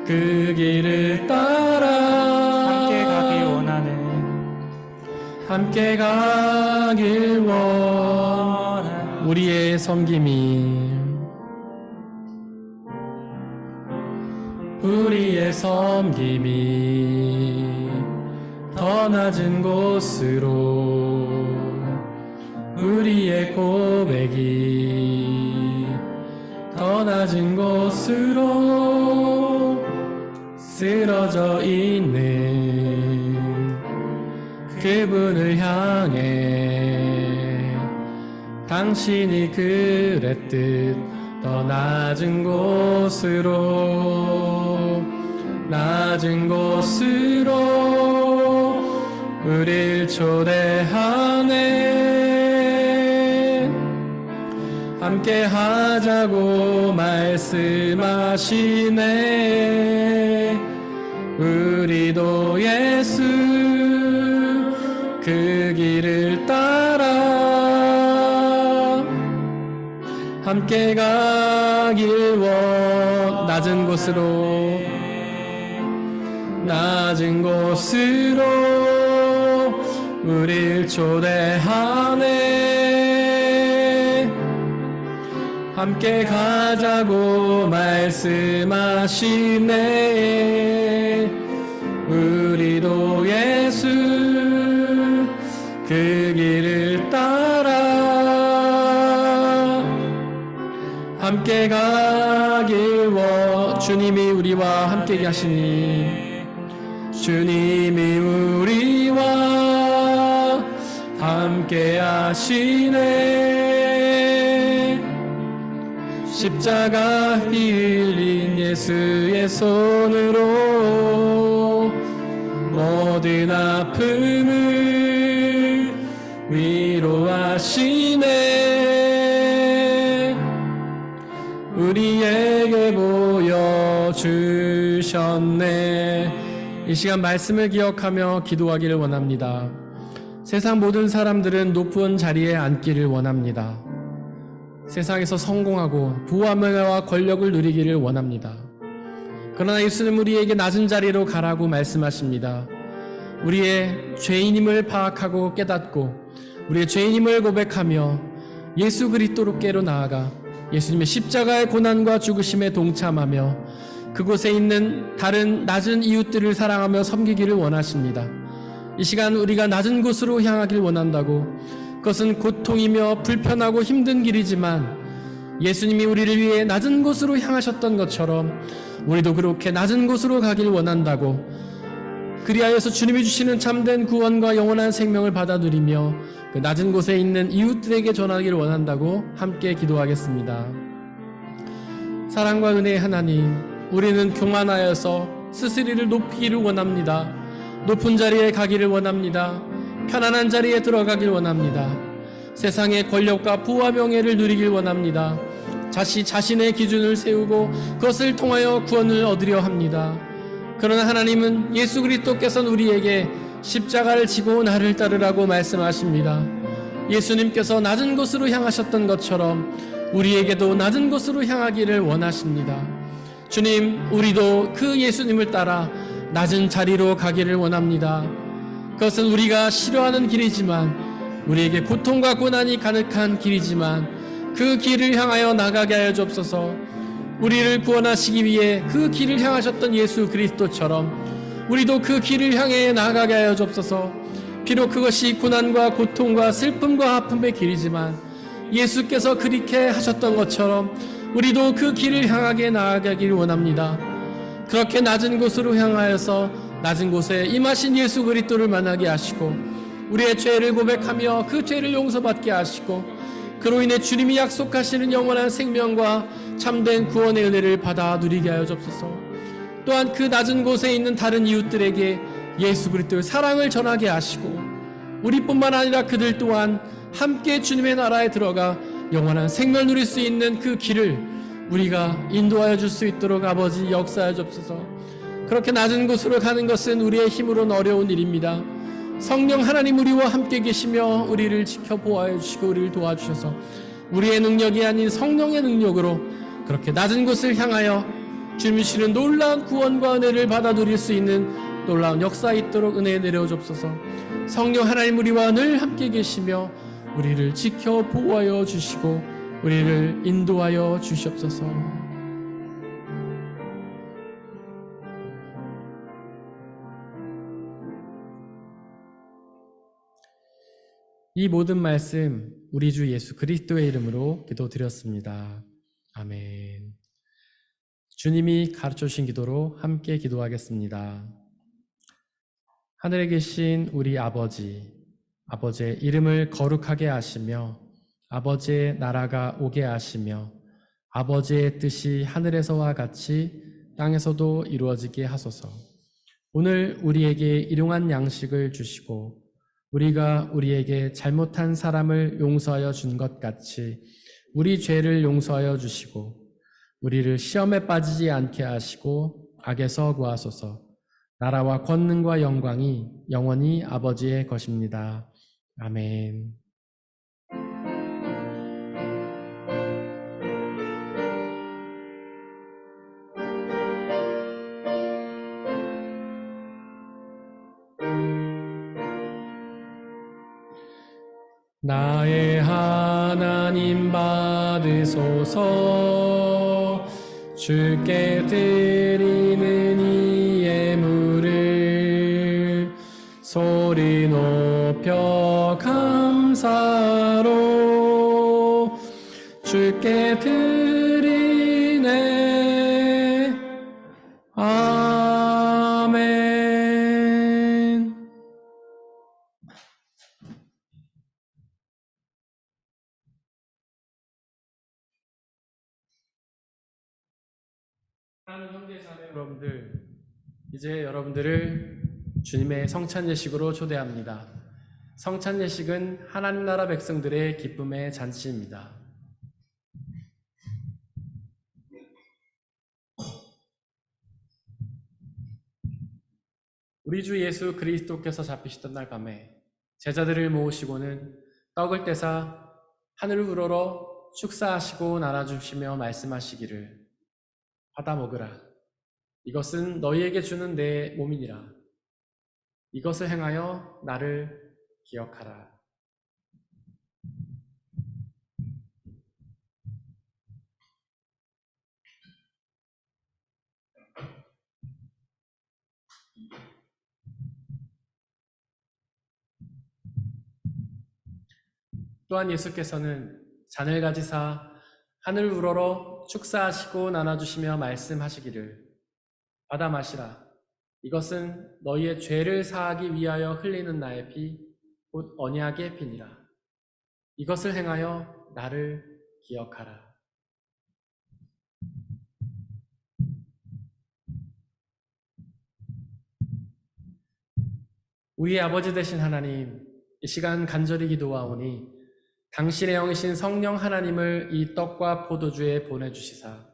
그 길을 따라 함께 가길 원하네 우리의 섬김이 더 낮은 곳으로 우리의 고백이 더 낮은 곳으로 쓰러져 있는 그분을 향해 당신이 그랬듯 더 낮은 곳으로 우릴 초대하네 함께 하자고 말씀하시네 우리도 예수 그 길을 따라 함께 가길 낮은 곳으로 우릴 초대하네 함께 가자고 말씀하시네 우리도 예수 그 길을 따라 함께 가길 주님이 우리와 함께 하시니 주님이 우리와 함께 하시네 십자가 흘린 예수의 손으로 모든 아픔을 위로하시네 우리에게 보여주셨네 이 시간 말씀을 기억하며 기도하기를 원합니다. 세상 모든 사람들은 높은 자리에 앉기를 원합니다. 세상에서 성공하고 부와 명예와 권력을 누리기를 원합니다. 그러나 예수님 우리에게 낮은 자리로 가라고 말씀하십니다. 우리의 죄인임을 파악하고 깨닫고 우리의 죄인임을 고백하며 예수 그리스도께로 나아가 예수님의 십자가의 고난과 죽으심에 동참하며 그곳에 있는 다른 낮은 이웃들을 사랑하며 섬기기를 원하십니다. 이 시간 우리가 낮은 곳으로 향하길 원한다고 그것은 고통이며 불편하고 힘든 길이지만 예수님이 우리를 위해 낮은 곳으로 향하셨던 것처럼 우리도 그렇게 낮은 곳으로 가길 원한다고 그리하여서 주님이 주시는 참된 구원과 영원한 생명을 받아 누리며 그 낮은 곳에 있는 이웃들에게 전하기를 원한다고 함께 기도하겠습니다. 사랑과 은혜의 하나님 우리는 교만하여서 스스리를 높이기를 원합니다. 높은 자리에 가기를 원합니다. 편안한 자리에 들어가길 원합니다. 세상의 권력과 부와 명예를 누리길 원합니다. 자신의 기준을 세우고 그것을 통하여 구원을 얻으려 합니다. 그러나 하나님은 예수 그리스도께서는 우리에게 십자가를 지고 나를 따르라고 말씀하십니다. 예수님께서 낮은 곳으로 향하셨던 것처럼 우리에게도 낮은 곳으로 향하기를 원하십니다. 주님, 우리도 그 예수님을 따라 낮은 자리로 가기를 원합니다. 그것은 우리가 싫어하는 길이지만 우리에게 고통과 고난이 가득한 길이지만 그 길을 향하여 나가게 하여 주옵소서. 우리를 구원하시기 위해 그 길을 향하셨던 예수 그리스도처럼 우리도 그 길을 향해 나가게 하여 주옵소서. 비록 그것이 고난과 고통과 슬픔과 아픔의 길이지만 예수께서 그렇게 하셨던 것처럼 우리도 그 길을 향하게 나아가기를 원합니다. 그렇게 낮은 곳으로 향하여서 낮은 곳에 임하신 예수 그리스도를 만나게 하시고 우리의 죄를 고백하며 그 죄를 용서받게 하시고 그로 인해 주님이 약속하시는 영원한 생명과 참된 구원의 은혜를 받아 누리게 하여 주옵소서. 또한 그 낮은 곳에 있는 다른 이웃들에게 예수 그리스도의 사랑을 전하게 하시고 우리뿐만 아니라 그들 또한 함께 주님의 나라에 들어가 영원한 생명을 누릴 수 있는 그 길을 우리가 인도하여 줄 수 있도록 아버지 역사하여 주옵소서. 그렇게 낮은 곳으로 가는 것은 우리의 힘으로는 어려운 일입니다. 성령 하나님 우리와 함께 계시며 우리를 지켜 보호하여 주시고 우리를 도와주셔서 우리의 능력이 아닌 성령의 능력으로 그렇게 낮은 곳을 향하여 주님이 주시는 놀라운 구원과 은혜를 받아 누릴 수 있는 놀라운 역사 있도록 은혜 내려 주옵소서. 성령 하나님 우리와 늘 함께 계시며 우리를 지켜 보호하여 주시고 우리를 인도하여 주시옵소서. 이 모든 말씀 우리 주 예수 그리스도의 이름으로 기도드렸습니다. 아멘. 주님이 가르쳐 주신 기도로 함께 기도하겠습니다. 하늘에 계신 우리 아버지의 이름을 거룩하게 하시며 아버지의 나라가 오게 하시며 아버지의 뜻이 하늘에서와 같이 땅에서도 이루어지게 하소서. 오늘 우리에게 일용할 양식을 주시고 우리가 우리에게 잘못한 사람을 용서하여 준 것 같이 우리 죄를 용서하여 주시고 우리를 시험에 빠지지 않게 하시고 악에서 구하소서. 나라와 권능과 영광이 영원히 아버지의 것입니다. 아멘. 나의 하나님 받으소서. 주께 드리는 이 예물을 소리 높여 감사로 주께 드리네. 아멘. 사랑하는 형제 자매 여러분들, 이제 여러분들을 주님의 성찬 예식으로 초대합니다. 성찬 예식은 하나님 나라 백성들의 기쁨의 잔치입니다. 우리 주 예수 그리스도께서 잡히시던 날 밤에 제자들을 모으시고는 떡을 떼사 하늘을 우러러 축사하시고 나눠주시며 말씀하시기를, 받아 먹으라. 이것은 너희에게 주는 내 몸이니라. 이것을 행하여 나를 기억하라. 또한 예수께서는 잔을 가지사 하늘 우러러 축사하시고 나눠주시며 말씀하시기를, 받아 마시라. 이것은 너희의 죄를 사하기 위하여 흘리는 나의 피, 곧 언약의 피니라. 이것을 행하여 나를 기억하라. 우리 아버지 되신 하나님, 이 시간 간절히 기도하오니 당신의 영이신 성령 하나님을 이 떡과 포도주에 보내주시사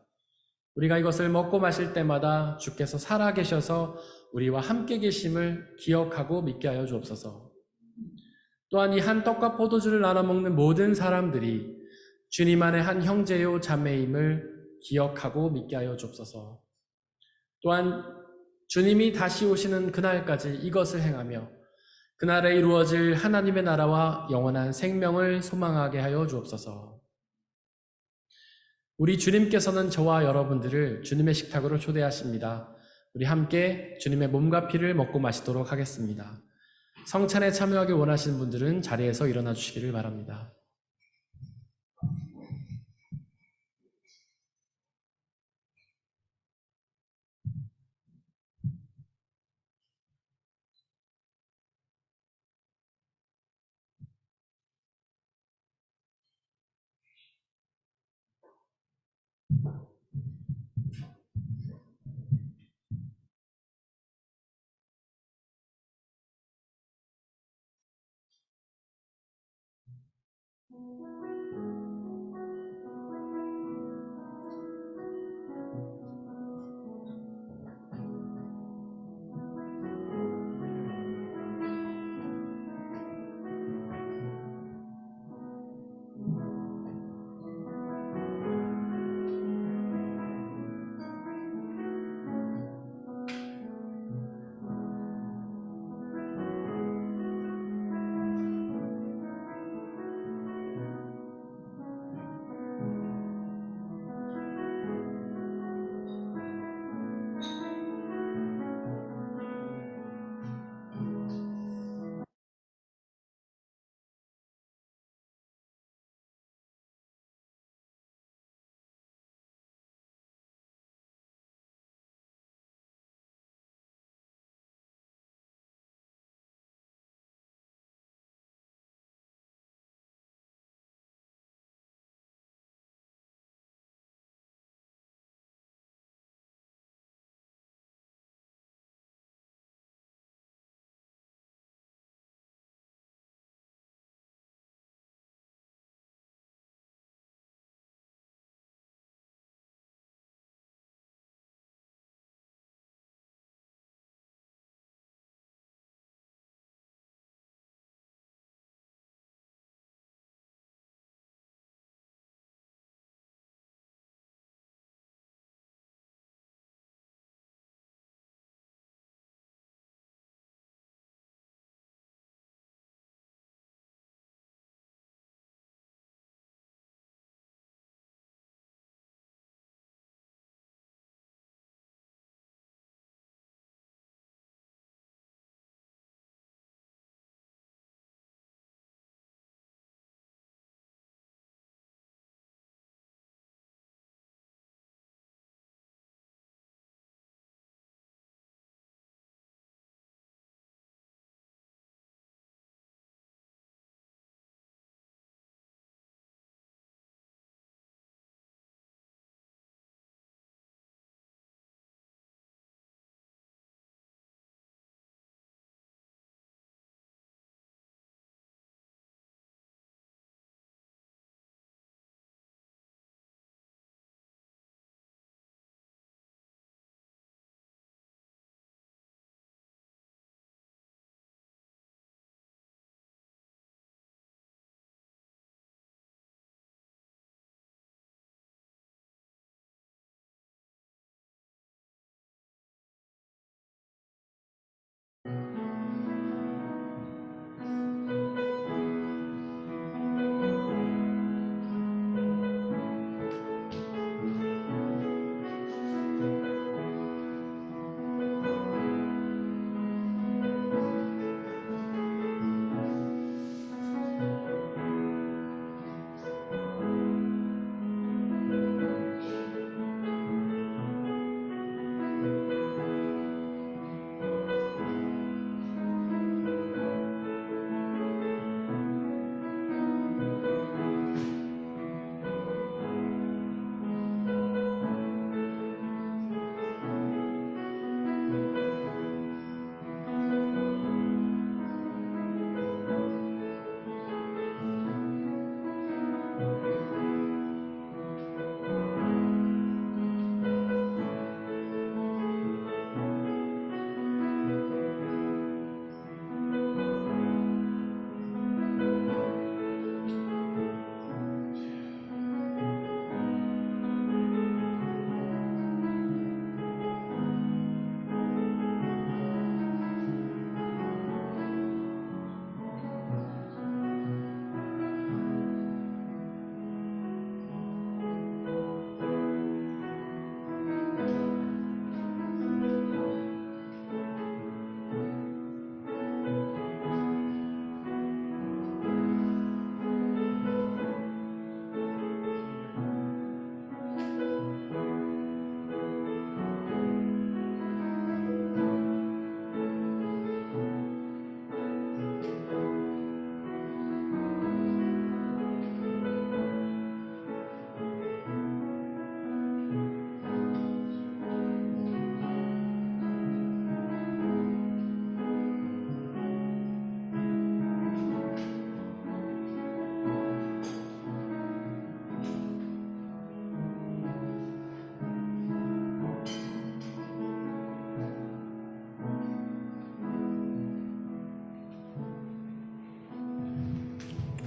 우리가 이것을 먹고 마실 때마다 주께서 살아계셔서 우리와 함께 계심을 기억하고 믿게 하여 주옵소서. 또한 이 한 떡과 포도주를 나눠 먹는 모든 사람들이 주님 안에 한 형제요 자매임을 기억하고 믿게 하여 주옵소서. 또한 주님이 다시 오시는 그날까지 이것을 행하며 그날에 이루어질 하나님의 나라와 영원한 생명을 소망하게 하여 주옵소서. 우리 주님께서는 저와 여러분들을 주님의 식탁으로 초대하십니다. 우리 함께 주님의 몸과 피를 먹고 마시도록 하겠습니다. 성찬에 참여하기 원하시는 분들은 자리에서 일어나 주시기를 바랍니다.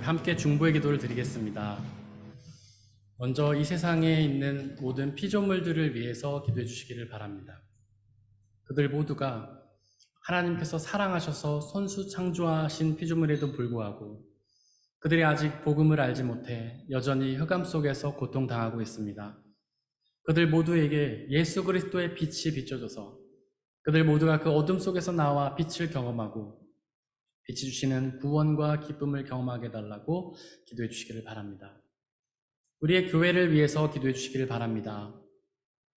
함께 중보의 기도를 드리겠습니다. 먼저 이 세상에 있는 모든 피조물들을 위해서 기도해 주시기를 바랍니다. 그들 모두가 하나님께서 사랑하셔서 손수 창조하신 피조물에도 불구하고 그들이 아직 복음을 알지 못해 여전히 흑암 속에서 고통당하고 있습니다. 그들 모두에게 예수 그리스도의 빛이 비춰져서 그들 모두가 그 어둠 속에서 나와 빛을 경험하고 빛이 주시는 구원과 기쁨을 경험하게 해달라고 기도해 주시기를 바랍니다. 우리의 교회를 위해서 기도해 주시기를 바랍니다.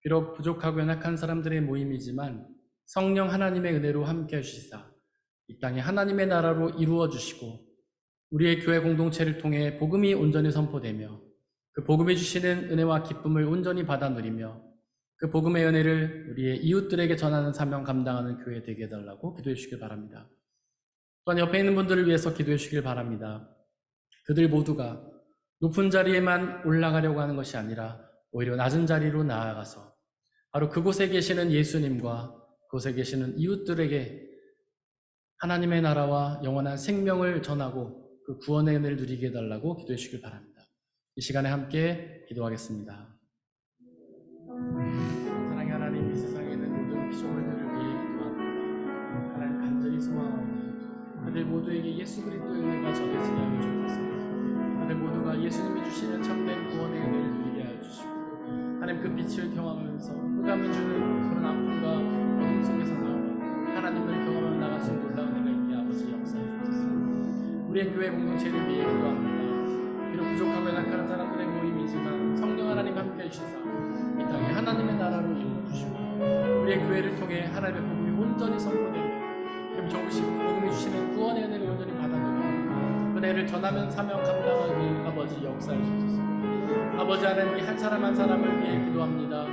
비록 부족하고 연약한 사람들의 모임이지만 성령 하나님의 은혜로 함께 해주시사 이 땅에 하나님의 나라로 이루어 주시고 우리의 교회 공동체를 통해 복음이 온전히 선포되며 그 복음이 주시는 은혜와 기쁨을 온전히 받아 누리며 그 복음의 은혜를 우리의 이웃들에게 전하는 사명 감당하는 교회 되게 해달라고 기도해 주시길 바랍니다. 또한 옆에 있는 분들을 위해서 기도해 주시길 바랍니다. 그들 모두가 높은 자리에만 올라가려고 하는 것이 아니라 오히려 낮은 자리로 나아가서 바로 그곳에 계시는 예수님과 그곳에 계시는 이웃들에게 하나님의 나라와 영원한 생명을 전하고 그 구원의 은혜를 누리게 해달라고 기도해 주시길 바랍니다. 이 시간에 함께 기도하겠습니다. 사랑의 하나님, 이 세상에 있는 모든 피조물들을 위해 기도합니다. 하나님 간절히 소망하오니 그들 모두에게 예수 그리스도의 은혜가 전해지게 하여 주옵소서. 그들 모두가 예수님이 주시는 참된 구원의 은혜를 누리게 하여 주시고 하나님 그 빛을 경험하면서 흑암이 주는 그런 아픔과 어둠 속에서 나와 하나님을 경험하며 나갈 수 있는 놀라운 은혜가 있게 아버지 역사해 주옵소서. 우리의 교회 공동체를 위해 기도합니다. 비록 부족하고 연약한 사람들의 모임이지만 성령 하나님 함께 해주시사 이 땅에 하나님의 나라로 이루어주시고 우리의 교회를 통해 하나님의 복음이 온전히 선포되며 그럼 정부시고 복음이 주시는 구원의 은혜를 온전히 받아들이고 은혜를 전하면 사명 감당하기 아버지 역사해 주옵소서. 아버지 하나님 이 한 사람 한 사람을 위해 기도합니다.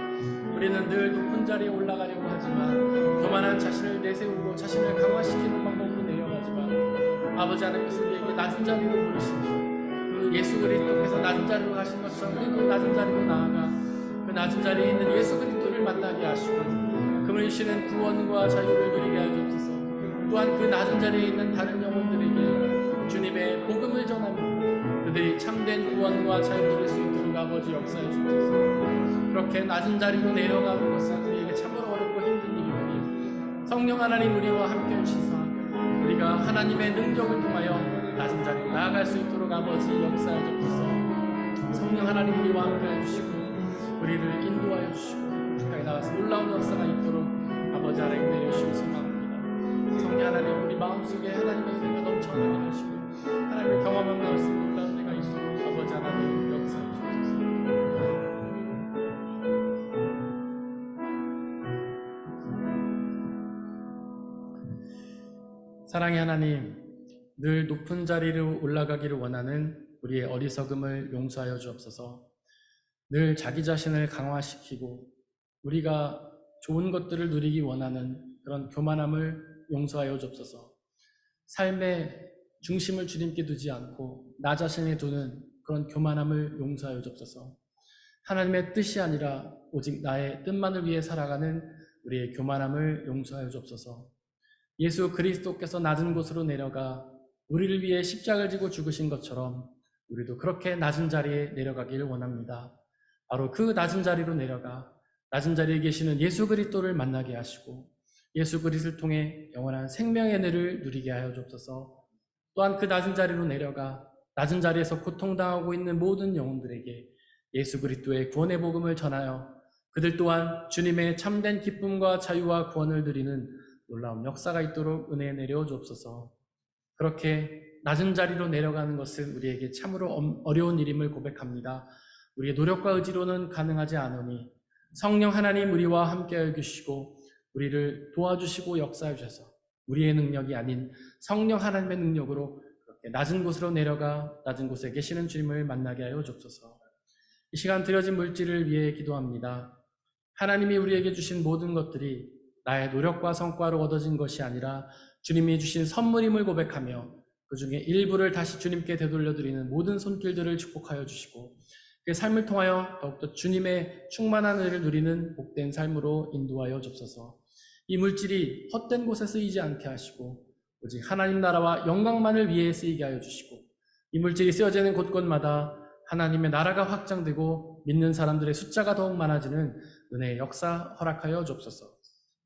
우리는 늘 높은 자리에 올라가려고 하지만 교만한 자신을 내세우고 자신을 강화시키는 방법으로 내려가지만 아버지 하나님께서 우리에게 낮은 자리로 부르시고 그 예수 그리스도께서 낮은 자리로 가신 것처럼 우리도 낮은 자리로 나아가 그 낮은 자리에 있는 예수 그리스도를 만나게 하시고 그분이 주시는 구원과 자유를 누리게 하여 주옵소서. 또한 그 낮은 자리에 있는 다른 영혼들에게 주님의 복음을 전하며 그들이 참된 구원과 자유를 누릴 수 있도록 아버지 역사해 주옵소서. 그렇게 낮은 자리로 내려가는 것은 우리에게 참으로 어렵고 힘든 일이오니 성령 하나님 우리와 함께 하시사 우리가 하나님의 능력을 통하여 낮은 자리로 나아갈 수 있도록 아버지 역사해 주옵소서. 성령 하나님 우리와 함께 해주시고 우리를 인도하여 주시고 가까이 나가서 놀라운 역사가 있도록 아버지 하나님 내려주시고 소망합니다. 성령 하나님 우리 마음속에 하나님의 은혜가 넘쳐나게 하시고 하나님을 경험하며 수 놀라운 은혜가 있도록 아버지 하나님 역사해 주옵소서. 사랑의 하나님, 늘 높은 자리로 올라가기를 원하는 우리의 어리석음을 용서하여 주옵소서. 늘 자기 자신을 강화시키고 우리가 좋은 것들을 누리기 원하는 그런 교만함을 용서하여 주옵소서. 삶의 중심을 주님께 두지 않고 나 자신에 두는 그런 교만함을 용서하여 주옵소서. 하나님의 뜻이 아니라 오직 나의 뜻만을 위해 살아가는 우리의 교만함을 용서하여 주옵소서. 예수 그리스도께서 낮은 곳으로 내려가 우리를 위해 십자가를 지고 죽으신 것처럼 우리도 그렇게 낮은 자리에 내려가기를 원합니다. 바로 그 낮은 자리로 내려가 낮은 자리에 계시는 예수 그리스도를 만나게 하시고 예수 그리스도를 통해 영원한 생명의 은혜를 누리게 하여 주옵소서. 또한 그 낮은 자리로 내려가 낮은 자리에서 고통당하고 있는 모든 영혼들에게 예수 그리스도의 구원의 복음을 전하여 그들 또한 주님의 참된 기쁨과 자유와 구원을 누리는 놀라운 역사가 있도록 은혜 내려 주옵소서. 그렇게 낮은 자리로 내려가는 것은 우리에게 참으로 어려운 일임을 고백합니다. 우리의 노력과 의지로는 가능하지 않으니 성령 하나님 우리와 함께하여 주시고 우리를 도와주시고 역사해 주셔서 우리의 능력이 아닌 성령 하나님의 능력으로 그렇게 낮은 곳으로 내려가 낮은 곳에 계시는 주님을 만나게 하여 주옵소서. 이 시간 드려진 물질을 위해 기도합니다. 하나님이 우리에게 주신 모든 것들이 나의 노력과 성과로 얻어진 것이 아니라 주님이 주신 선물임을 고백하며 그 중에 일부를 다시 주님께 되돌려드리는 모든 손길들을 축복하여 주시고 그 삶을 통하여 더욱더 주님의 충만한 은혜를 누리는 복된 삶으로 인도하여 주옵소서. 이 물질이 헛된 곳에 쓰이지 않게 하시고 오직 하나님 나라와 영광만을 위해 쓰이게 하여 주시고 이물질이 쓰여지는 곳곳마다 하나님의 나라가 확장되고 믿는 사람들의 숫자가 더욱 많아지는 은혜의 역사 허락하여 주옵소서.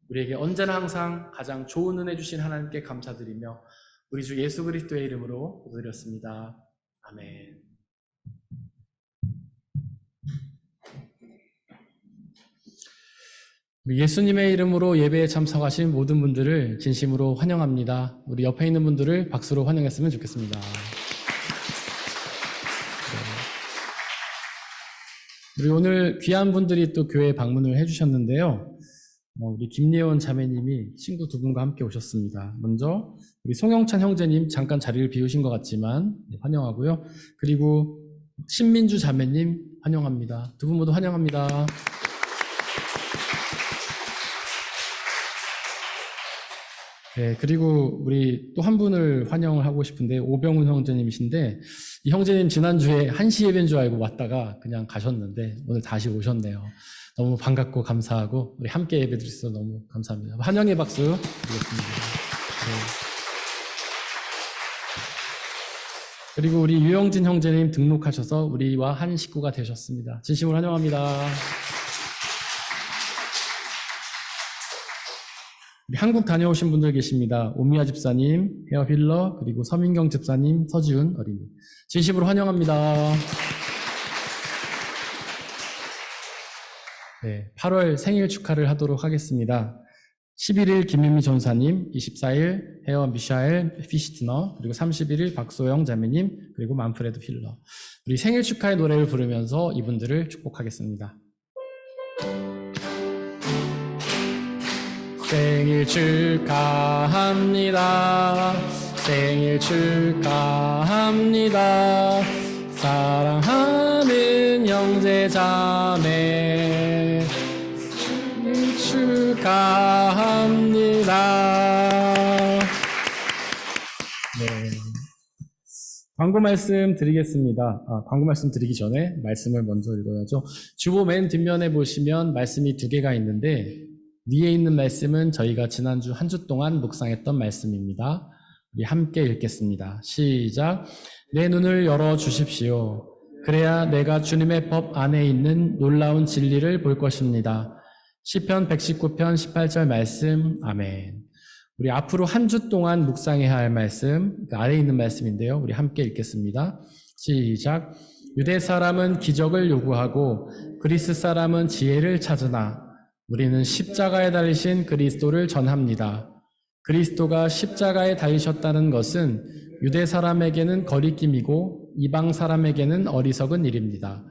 우리에게 언제나 항상 가장 좋은 은혜 주신 하나님께 감사드리며 우리 주 예수 그리스도의 이름으로 기도드렸습니다. 아멘. 예수님의 이름으로 예배에 참석하신 모든 분들을 진심으로 환영합니다. 우리 옆에 있는 분들을 박수로 환영했으면 좋겠습니다. 우리 오늘 귀한 분들이 또 교회에 방문을 해주셨는데요. 우리 김예원 자매님이 친구 두 분과 함께 오셨습니다. 먼저 우리 송영찬 형제님 잠깐 자리를 비우신 것 같지만 환영하고요. 그리고 신민주 자매님 환영합니다. 두 분 모두 환영합니다. 네, 그리고 우리 또 한 분을 환영을 하고 싶은데 오병훈 형제님이신데 이 형제님 지난주에 1시 예배인 줄 알고 왔다가 그냥 가셨는데 오늘 다시 오셨네요. 너무 반갑고 감사하고 우리 함께 예배 드리셔서 너무 감사합니다. 환영의 박수 드리겠습니다. 네. 그리고 우리 유영진 형제님 등록하셔서 우리와 한 식구가 되셨습니다. 진심으로 환영합니다. 한국 다녀오신 분들 계십니다. 오미아 집사님, 헤어 힐러, 그리고 서민경 집사님, 서지훈 어린이. 진심으로 환영합니다. 네, 8월 생일 축하를 하도록 하겠습니다. 11일 김유미 전사님, 24일 헤어 미샤엘 피시트너, 그리고 31일 박소영 자매님, 그리고 만프레드 힐러. 우리 생일 축하의 노래를 부르면서 이분들을 축복하겠습니다. 생일 축하합니다. 생일 축하합니다. 사랑하는 형제 자매 생일 축하합니다. 네. 광고 말씀 드리겠습니다. 광고 말씀 드리기 전에 말씀을 먼저 읽어야죠. 주보 맨 뒷면에 보시면 말씀이 두 개가 있는데 위에 있는 말씀은 저희가 지난주 한 주 동안 묵상했던 말씀입니다. 우리 함께 읽겠습니다. 시작. 내 눈을 열어 주십시오. 그래야 내가 주님의 법 안에 있는 놀라운 진리를 볼 것입니다. 시편 119편 18절 말씀. 아멘. 우리 앞으로 한 주 동안 묵상해야 할 말씀, 그 아래에 있는 말씀인데요. 우리 함께 읽겠습니다. 시작. 유대 사람은 기적을 요구하고 그리스 사람은 지혜를 찾으나 우리는 십자가에 달리신 그리스도를 전합니다. 그리스도가 십자가에 달리셨다는 것은 유대 사람에게는 거리낌이고 이방 사람에게는 어리석은 일입니다.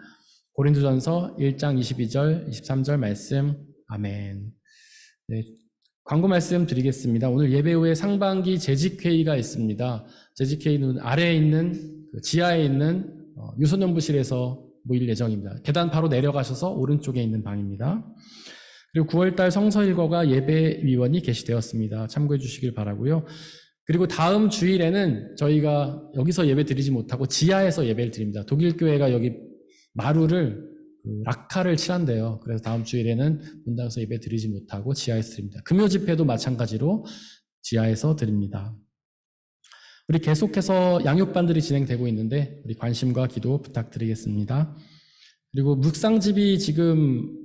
고린도전서 1장 22절, 23절 말씀. 아멘. 네, 광고 말씀 드리겠습니다. 오늘 예배 후에 상반기 재직회의가 있습니다. 재직회의는 아래에 있는 지하에 있는 유소년부실에서 모일 예정입니다. 계단 바로 내려가셔서 오른쪽에 있는 방입니다. 그리고 9월달 성서일거가 예배위원이 게시되었습니다. 참고해 주시길 바라고요. 그리고 다음 주일에는 저희가 여기서 예배 드리지 못하고 지하에서 예배를 드립니다. 독일 교회가 여기 마루를 락카를 칠한대요. 그래서 다음 주일에는 문당에서 예배 드리지 못하고 지하에서 드립니다. 금요 집회도 마찬가지로 지하에서 드립니다. 우리 계속해서 양육반들이 진행되고 있는데 우리 관심과 기도 부탁드리겠습니다. 그리고 묵상집이 지금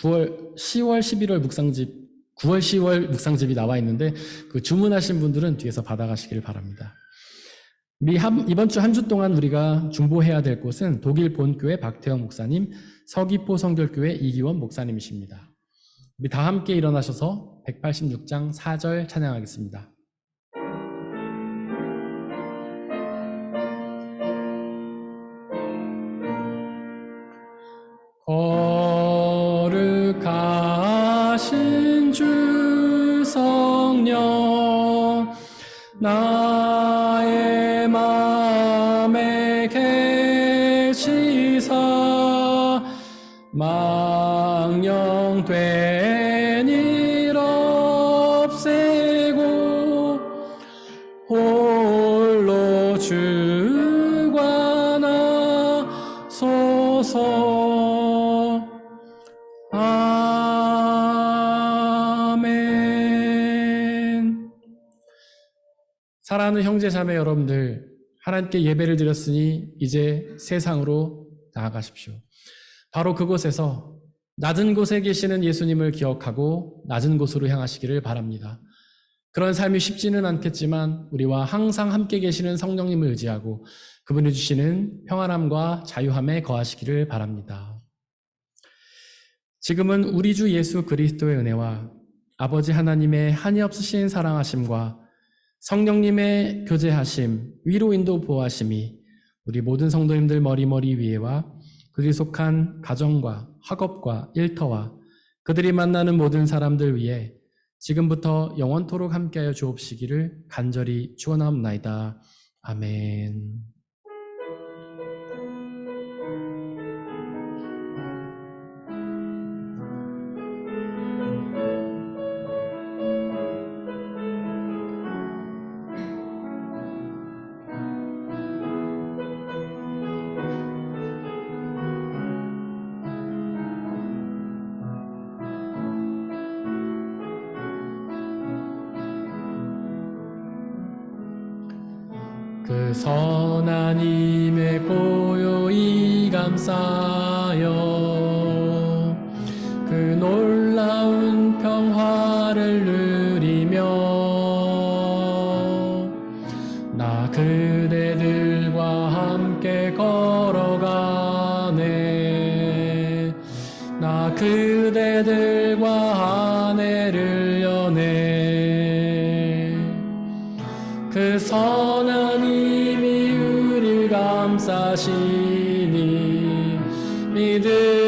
10월, 11월 묵상집, 9월, 10월 묵상집이 나와 있는데 주문하신 분들은 뒤에서 받아가시길 바랍니다. 우리 이번 주 한 주 동안 우리가 중보해야 될 곳은 독일 본교회 박태영 목사님, 서귀포 성결교회 이기원 목사님이십니다. 우리 다 함께 일어나셔서 186장 4절 찬양하겠습니다. 거룩하신 주 성령 나의 맘에 계시사 망령된 일 없애고 홀로 주관하소서. 아멘. 사랑하는 형제 자매 여러분들, 하나님께 예배를 드렸으니 이제 세상으로 나아가십시오. 바로 그곳에서 낮은 곳에 계시는 예수님을 기억하고 낮은 곳으로 향하시기를 바랍니다. 그런 삶이 쉽지는 않겠지만 우리와 항상 함께 계시는 성령님을 의지하고 그분이 주시는 평안함과 자유함에 거하시기를 바랍니다. 지금은 우리 주 예수 그리스도의 은혜와 아버지 하나님의 한이 없으신 사랑하심과 성령님의 교제하심, 위로 인도 보호하심이 우리 모든 성도님들 머리머리 위에와 그들이 속한 가정과 학업과 일터와 그들이 만나는 모든 사람들 위에 지금부터 영원토록 함께하여 주옵시기를 간절히 축원하옵나이다. 아멘. 그 선한 힘에 고요히 감싸여 그 놀라운 평화를 누리며 나 그대들과 함께 걸어가네. 나 그대들과 한 해를 여네. 그 선한 힘이 우릴 감싸시니 믿음